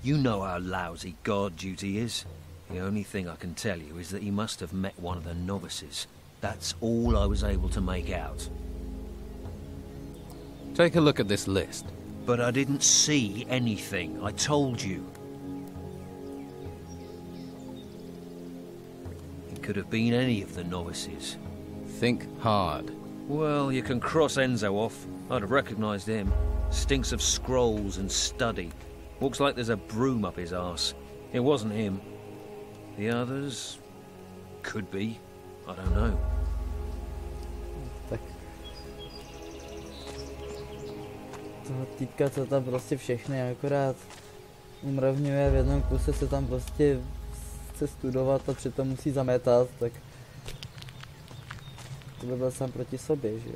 You know how lousy guard duty is. The only thing I can tell you is that he must have met one of the novices. That's all I was able to make out. Take a look at this list. But I didn't see anything, I told you. It could have been any of the novices. Think hard. Well, you can cross Enzo off. I'd have recognised him. Stinks of scrolls and study. Looks like there's a broom up his arse. It wasn't him. The others... could be. I don't know. Tak. Toho týpka, co tam prostě všechny akorát umravňuje, v jednom kuse se tam prostě chce studovat a přitom musí zametat, tak to by byl sám proti sobě, že jo.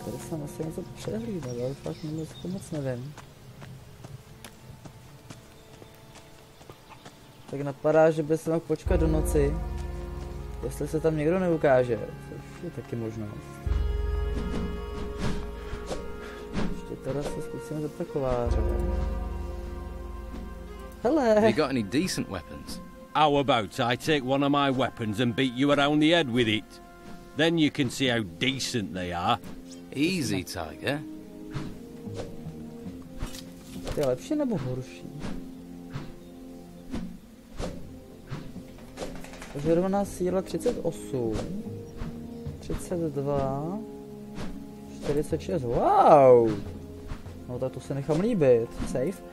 Tady jsem asi něco přehlídal, ale fakt to moc nevím. Tak napadá, že by se mohl počkat do noci, jestli se tam někdo neukáže, což je taky možnost. Ještě teda se zkusíme zeptat kováře. Hele! Have you got any decent weapons? How about I take one of my weapons and beat you around the head with it? Then you can see how decent they are. Easy, Tiger. To je lepší nebo horší? Požadovaná síla 38, 32, 46, wow! No tak to se nechám líbit, safe.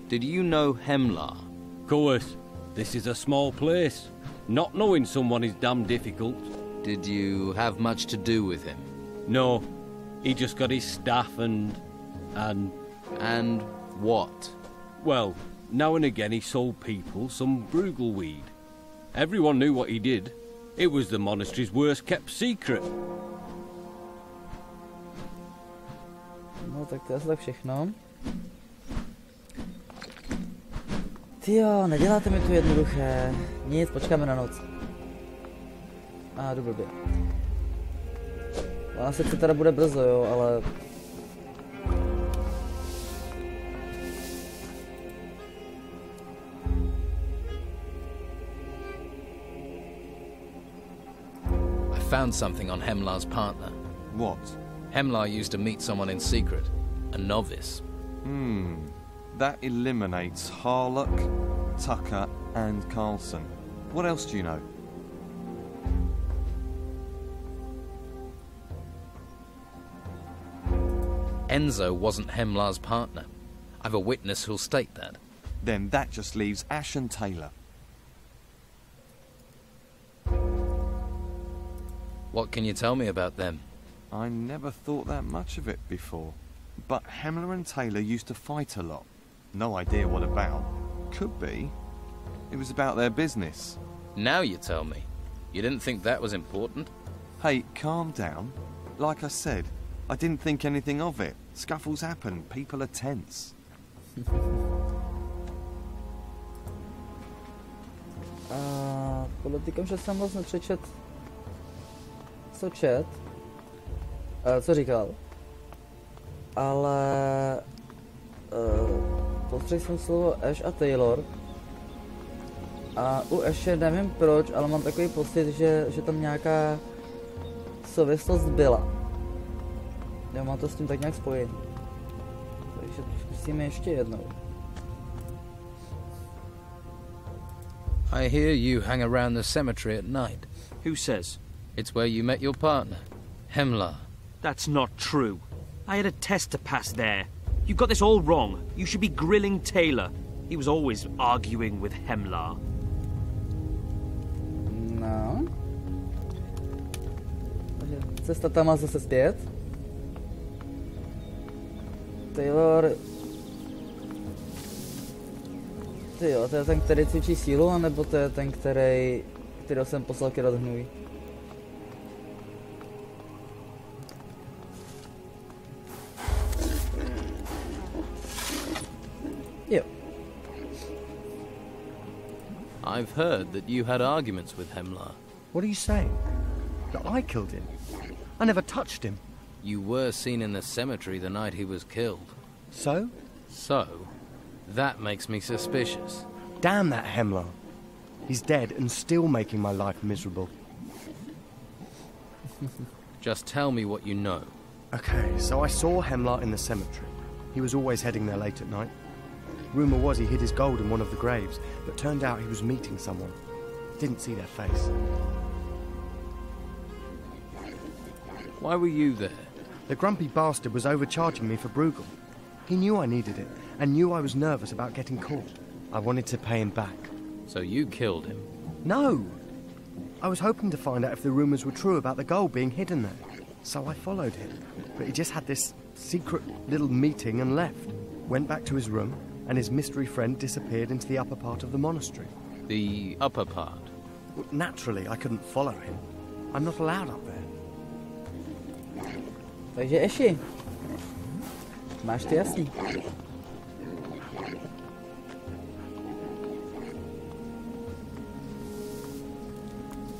Did you know Hemlar? Of course. This is a small place. Not knowing someone is damn difficult. Did you have much to do with him? No. He just got his staff and... And what? Well, now and again he sold people some bruggelweed. Everyone knew what he did. It was the monastery's worst kept secret. No tak to je asi tak všechno. Tyjo, neděláte mi to jednoduché. Nic, počkáme na noc. Jdu blbě. Ona sice teda bude brzo, jo, ale... I found something on Hemlar's partner. What? Hemlar used to meet someone in secret. A novice. That eliminates Harlock, Tucker, and Carlson. What else do you know? Enzo wasn't Hemlar's partner. I've a witness who'll state that. Then that just leaves Ash and Taylor. What can you tell me about them? I never thought that much of it before. But Hemlar and Taylor used to fight a lot. No idea what about. Could be. It was about their business. Now you tell me. You didn't think that was important? Hey, calm down. Like I said, I didn't think anything of it. Scuffles happen. People are tense. Podotýkám, že jsem vlastně přečet, co říkal, ale postřehl jsem slovo Ash a Taylor a u Ashe nevím proč, ale mám takový pocit, že tam nějaká souvislost byla. Já mám to s tím tak nějak spojený. Takže to zkusíme ještě jednou. I hear you hang around the cemetery at night. Who says? It's where you met your partner, Hemlar. That's not true. I had a test to pass there. You got this all wrong. You should be grilling Taylor. He was always arguing with Hemlar. No. Takže cesta tam má zase zpět. Taylor... Tyjo, to je ten, který cvičí sílu, anebo to je ten, kterého jsem poslal kyrat hnůj? Jo. I've heard that you had arguments with Hemlar. What are you saying? That I killed him? I never touched him. You were seen in the cemetery the night he was killed. So? So? That makes me suspicious. Damn that Hemlar. He's dead and still making my life miserable. Just tell me what you know. Okay, so I saw Hemlar in the cemetery. He was always heading there late at night. Rumour was he hid his gold in one of the graves, but turned out he was meeting someone. Didn't see their face. Why were you there? The grumpy bastard was overcharging me for Bruegel. He knew I needed it, and knew I was nervous about getting caught. I wanted to pay him back. So you killed him? No! I was hoping to find out if the rumours were true about the gold being hidden there. So I followed him. But he just had this secret little meeting and left. Went back to his room, and his mystery friend disappeared into the upper part of the monastery. The upper part? Well, naturally, I couldn't follow him. I'm not allowed up there. Takže Ashi, máš to jasný.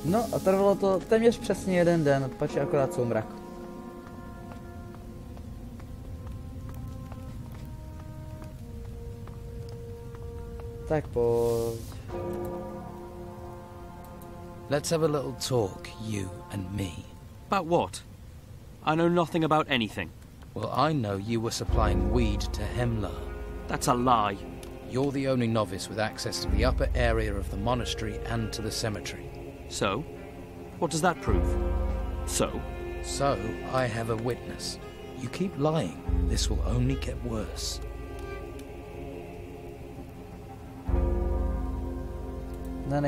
No a trvalo to téměř přesně jeden den, pač je akorát soumrak. Tak pojď. Let's have a little talk, you and me. About what? I know nothing about anything. Well, I know you were supplying weed to Hemlar. That's a lie. You're the only novice with access to the upper area of the monastery and to the cemetery. So? What does that prove? So? So, I have a witness. You keep lying, this will only get worse.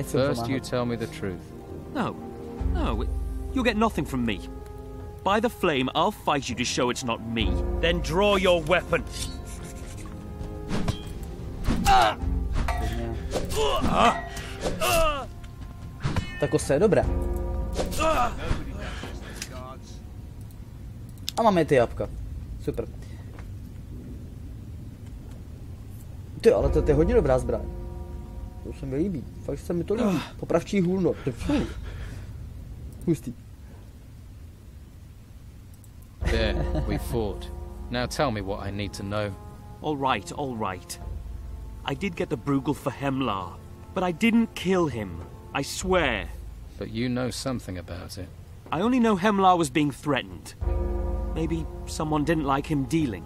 First you tell me the truth. No. You'll get nothing from me. By the flame, I'll fight you to show it's not me. Then draw your weapon. Ta kosa je dobrá. A máme ty jabka. Super. Ty, ale to je hodně dobrá zbraň. To se mi líbí. Fakt se mi to líbí. Popravčí hůlno. Hustý. There, we fought. Now tell me what I need to know. All right. I did get the Bruegel for Hemlar, but I didn't kill him. I swear. But you know something about it. I only know Hemlar was being threatened. Maybe someone didn't like him dealing.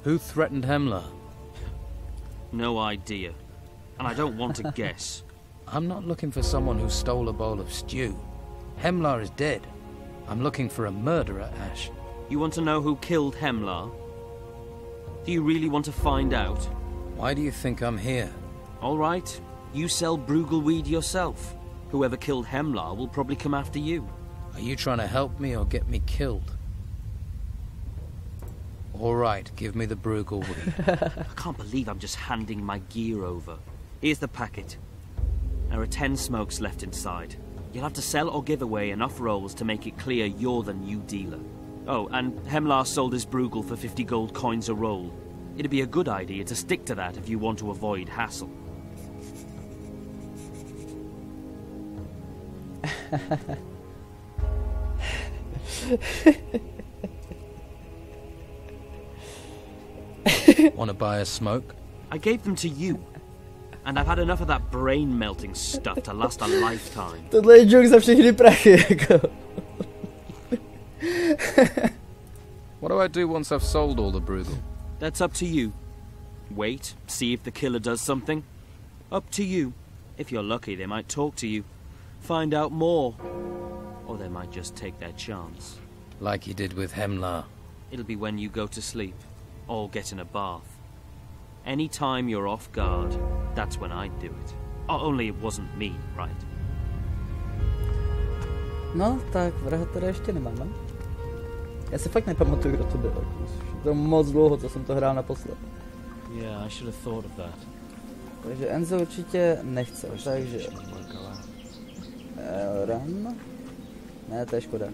Who threatened Hemlar? No idea. And I don't want to guess. I'm not looking for someone who stole a bowl of stew. Hemlar is dead. I'm looking for a murderer, Ash. You want to know who killed Hemlar? Do you really want to find out? Why do you think I'm here? All right. You sell Bruegel weed yourself. Whoever killed Hemlar will probably come after you. Are you trying to help me or get me killed? All right, give me the Bruegel weed. I can't believe I'm just handing my gear over. Here's the packet. There are 10 smokes left inside. You'll have to sell or give away enough rolls to make it clear you're the new dealer. Oh, and Hemlar sold his Bruegel for 50 gold coins a roll. It'd be a good idea to stick to that if you want to avoid hassle. Want to buy a smoke? I gave them to you. And I've had enough of that brain-melting stuff to last a lifetime. Tohle je joke za všechny prachy, jako. What do I do once I've sold all the Bruegel? That's up to you. Wait, see if the killer does something. Up to you. If you're lucky, they might talk to you. Find out more. Or they might just take their chance. Like you did with Hemlar. It'll be when you go to sleep. Or get in a bath. Any time you're off guard, that's when I'd do it. Only it wasn't me, right? No, tak vraha teda ještě nemáme. Já si fakt nepamatuju, kdo to byl. To je moc dlouho, co jsem to hrál naposled. Yeah, I should have thought of that. Takže Enzo určitě nechce, takže... Run? Ne, to je škoda.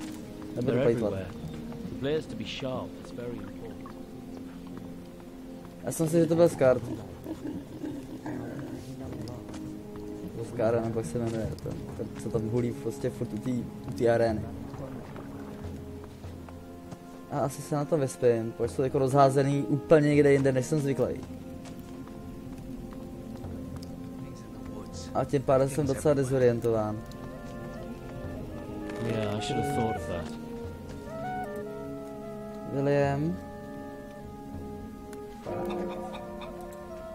Nebudu plejtvat. Já jsem si, že to byl Skart. To Skara, nebo jak se jmenuje, ten co tam hulí prostě furt u té arény. A asi se na to vyspím, protože jsou jako rozházený úplně někde jinde, než jsem zvyklý. A tím pádem jsem docela dezorientován. Yeah, I should have thought of that. William.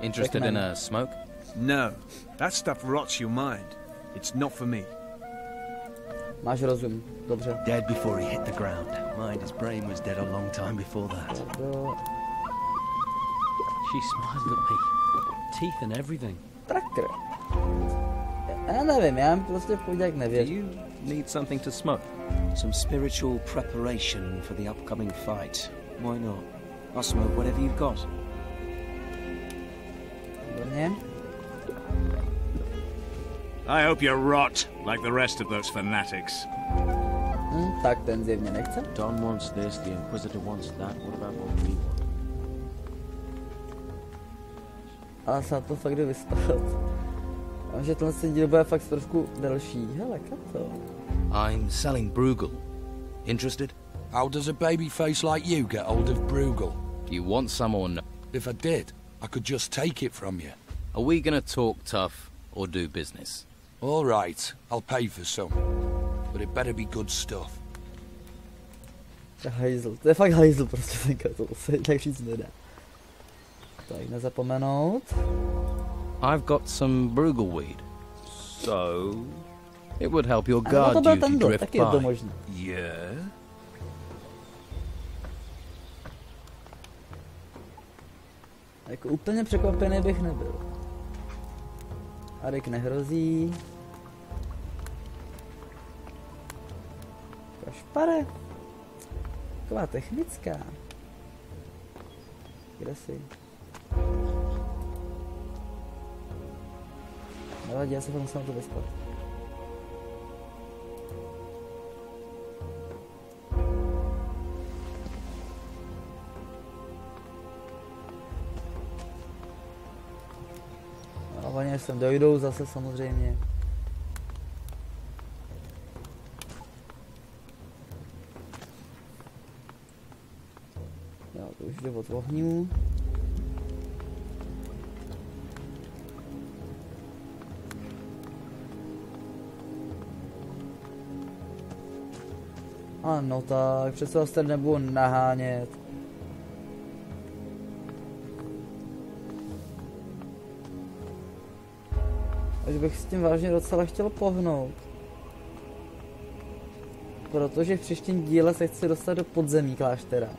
Interested in a smoke? No. That stuff rots your mind. It's not for me. Máš rozum, dobře. Dead before he hit the ground. Mind his brain was dead a long time before that. She smiled at me. Teeth and everything. Tracker. Já nevím, já prostě poděk nevěřím. You need something to smoke? Some spiritual preparation for the upcoming fight. Why not? I'll smoke whatever you've got. Výborně. I hope you rot like the rest of those fanatics. Tak ten zjevně nechce. Don wants this, the Inquisitor wants that. What about what we want? Ale se na to fakt jde vyspat. A že tenhle díl bude fakt trošku delší. Hele, kato. I'm selling Bruegel. Interested? How does a baby face like you get hold of Bruegel? Do you want some or no? If I did, I could just take it from you. Are we gonna talk tough or do business? All right, I'll pay for some. but it better be good stuff. Hajzl, to je fakt hajzl prostě tenka, to se tak říct nedá. Tak nezapomenout. I've got some Bruegel weed, so it would help your guard duty drift taky je to by. možné. Yeah. Jako úplně překvapený bych nebyl. Arik nehrozí. Kašpare. Taková technická. Kde jsi? Nevadí, já se musím na to vyspat. A oni sem dojdou zase samozřejmě. Jo, to už jde od ohňů. Ano, tak přece vás tady nebudu nahánět. Až bych s tím vážně docela chtěl pohnout. Protože v příštím díle se chci dostat do podzemí kláštera.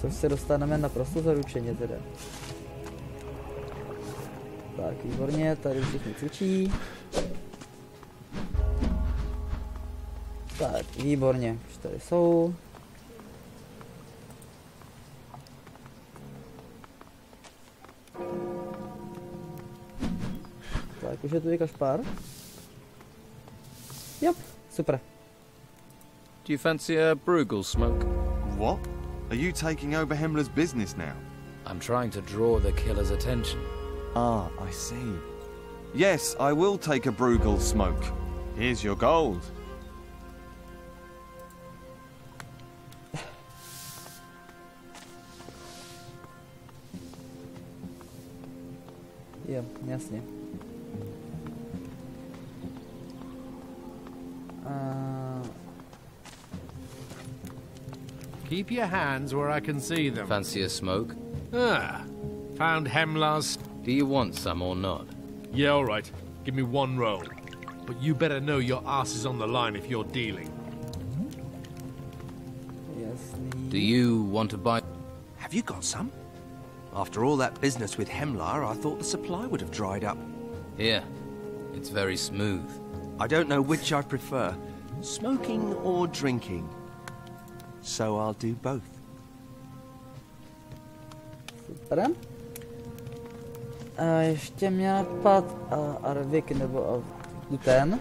Což se dostaneme naprosto zaručeně teda. Tak, výborně, tady všichni cvičí. Tak, výborně, už tady jsou. Tak, už je tu kašpár. Yep, super. Do you fancy a Bruegel smoke? What? Are you taking over Himmler's business now? I'm trying to draw the killer's attention. Ah, I see. Yes, I will take a Bruegel smoke. Here's your gold. Jo, jasně. Keep your hands where I can see them. Fancy a smoke? Ah, found Hemlar's. Do you want some or not? Yeah, all right. Give me one roll. But you better know your ass is on the line if you're dealing. Do you want to buy? Have you got some? After all that business with Hemlar, I thought the supply would have dried up. Here. It's very smooth. I don't know which I prefer, smoking or drinking. So I'll do both. Super. A ještě mě napad Arvik nebo ten.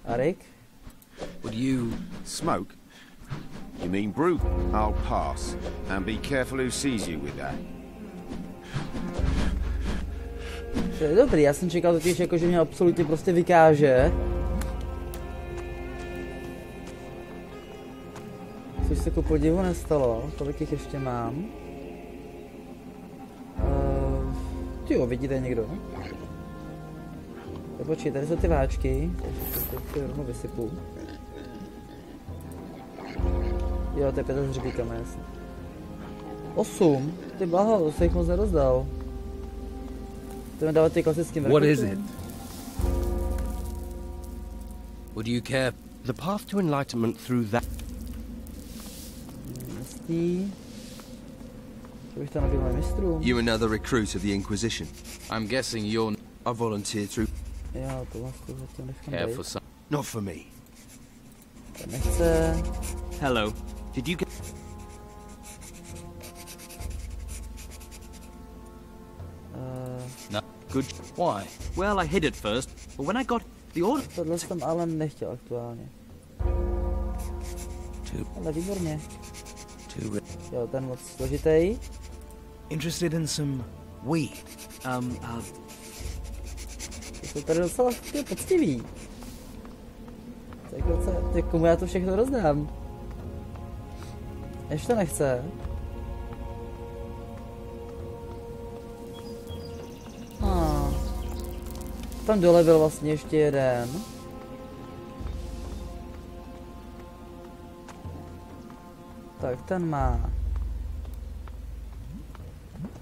Arik? Would you smoke? You mean brew? I'll pass. And be careful who sees you with that. To je dobrý, já jsem čekal totiž jako, že mě absolutně prostě vykáže. Což se ku podivu nestalo, kolik jich ještě mám. Jo, vidíte někdo? Počkej, tady jsou ty váčky, takže rovnou vysypu. Jo, to je 5 s hřbíkama, jasně. 8? Ty blaho, to se jich moc nerozdal. Budeme dávat ty klasickým vrchotům. What is it? Would you care? The path to enlightenment through that. You another recruit of the Inquisition? I'm guessing you're... I volunteered through... Jo, to vlastně zatím nechám Care být. for some... Not for me. To nechce. Hello. Did you get... No. Good. Why? Well, I hid it first, but when I got the order... Tohle jsem ale nechtěl aktuálně. Ale výborně. Jo, ten moc složitý. Interested in some weed? To jsou tady docela poctivý. Tak komu já to všechno rozdám? Ještě to nechce. tam dole byl vlastně ještě jeden. Tak ten má.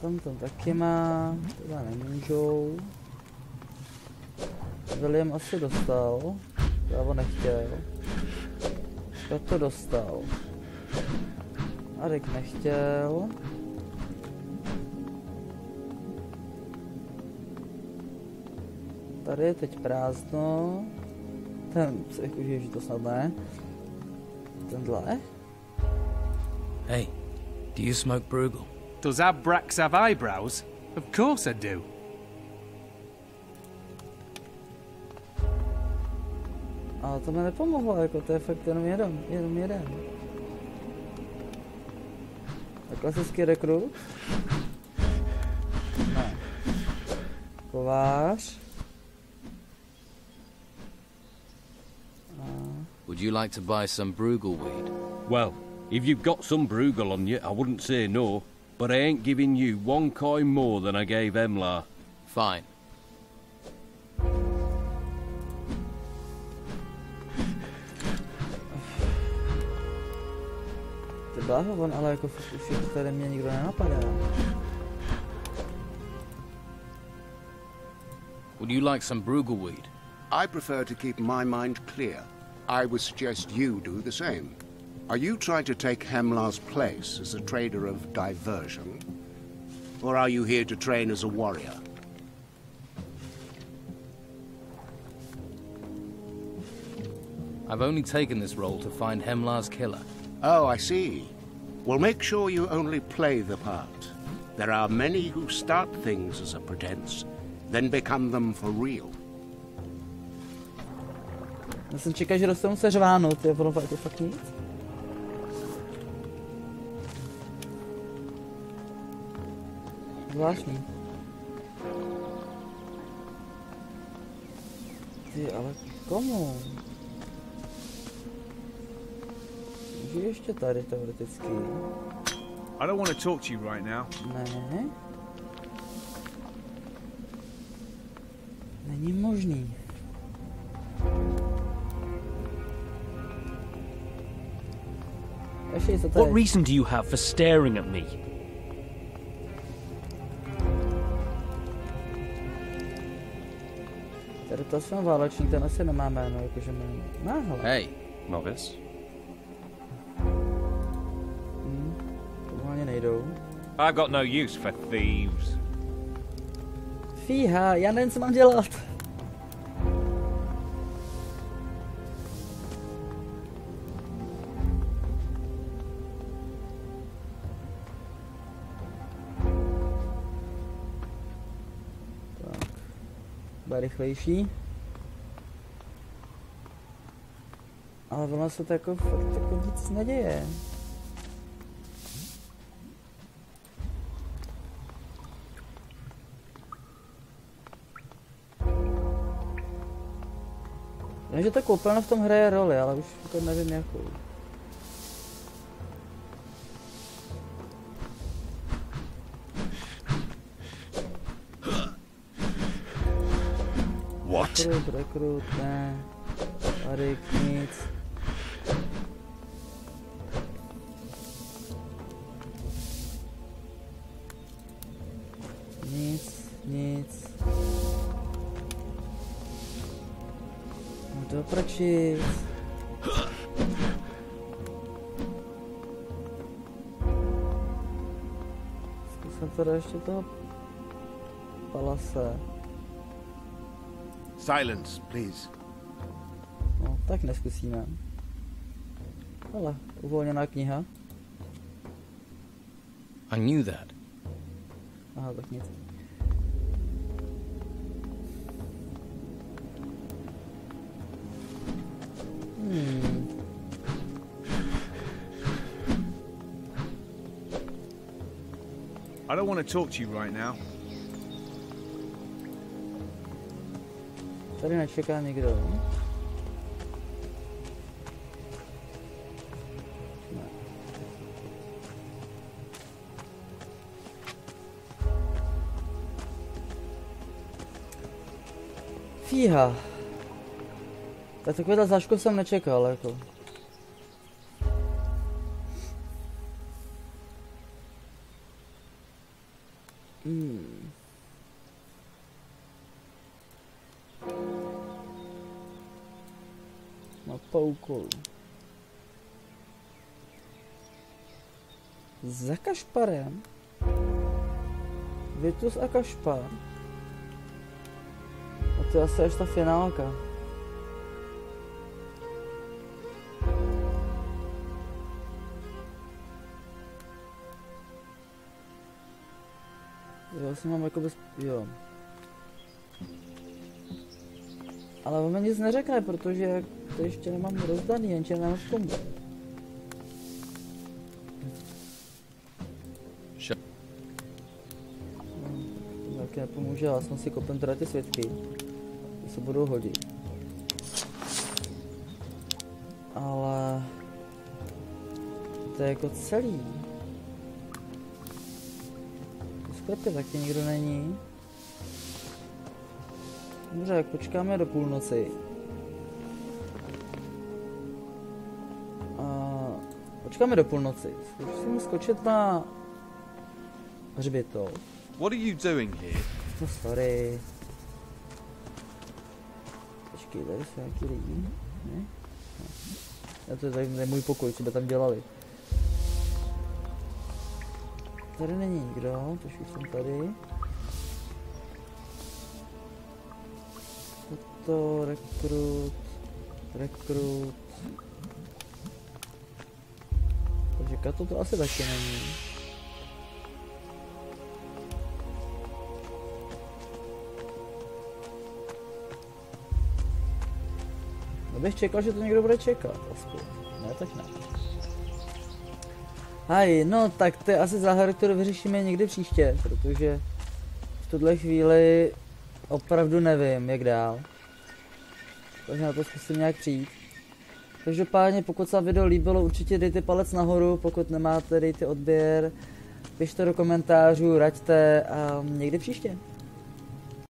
Tam taky má. Teda nemůžou. William asi dostal. Já ho nechtěl. Kdo to dostal? Arik nechtěl. Tady je teď prázdno. Ten se jakože, že to snad ne. Tenhle. Hey, do you smoke Bruegel? Does Abrax have eyebrows? Of course I do. Ale to mi nepomohlo, jako to je fakt jenom jeden. A klasický rekrut? Ne. Kovář. Would you like to buy some Bruegel weed? Well, if you've got some Bruegel on you, I wouldn't say no, but I ain't giving you one coin more than I gave Emlar. Fine. Ty bláhovan, ale jako už tady mě nikdo nenapadá. Would you like some Bruegel weed? I prefer to keep my mind clear. I would suggest you do the same. Are you trying to take Hemlar's place as a trader of diversion? Or are you here to train as a warrior? I've only taken this role to find Hemlar's killer. Oh, I see. Well, make sure you only play the part. There are many who start things as a pretense, then become them for real. Já jsem čekal, že dostanu seřvánu, ty ono fakt nic. Zvláštní. Ty, ale komu? Můžu ještě tady teoreticky. I don't want to talk to you right now. Ne. Není možný. What reason do you have for staring at me? Tady to jsem válečník, ten asi nemá jméno, jakože jméno. Náhle. Hey, novice. To ani nejdou. I got no use for thieves. Fíha, já nevím, co mám dělat. Bude rychlejší. Ale ono se to jako fakt jako nic neděje. Vím, že ta koupelna v tom hraje roli, ale už to nevím jakou. What? Rekrut, ne. Arik, nic. Nic. No to pročit. Zkusím teda ještě toho palase. Silence, please. No, tak neskusíme. Ale uvolněná kniha. I knew that. Aha, tak nic. I don't want to talk to you right now. Tady nečeká nikdo. Ne. Fíha. Tak takovýhle záškov jsem nečekal, jako. Mapa úkolů. Za Kašparem. Vitus a Kašpar. A to je asi až ta finálka. Já si mám jako bez... jo. Ale on mi nic neřekne, protože to ještě nemám rozdaný, jenže nemám v kombu. To taky nepomůže, ale jsem si kopem teda ty světky. Ty se budou hodit. Ale... to je jako celý. V sklepě taky nikdo není. Dobře, jak počkáme do půlnoci. Počkáme do půlnoci. Zkusím skočit na hřbitov. What are you doing here? No sorry. Počkej, tady jsou nějaký lidi. Ne? To je tady můj pokoj, co by tam dělali. Tady není nikdo, takže už jsem tady. Toto, rekrut. Takže Kato to asi taky není. Já bych čekal, že to někdo bude čekat, aspoň. Ne, tak ne. Hej, no tak to je asi záhada, kterou vyřešíme někdy příště, protože v tuhle chvíli opravdu nevím, jak dál. Takže na to zkusím nějak přijít. Každopádně, pokud se vám video líbilo, určitě dejte palec nahoru, pokud nemáte, dejte odběr, pište do komentářů, raďte a někdy příště.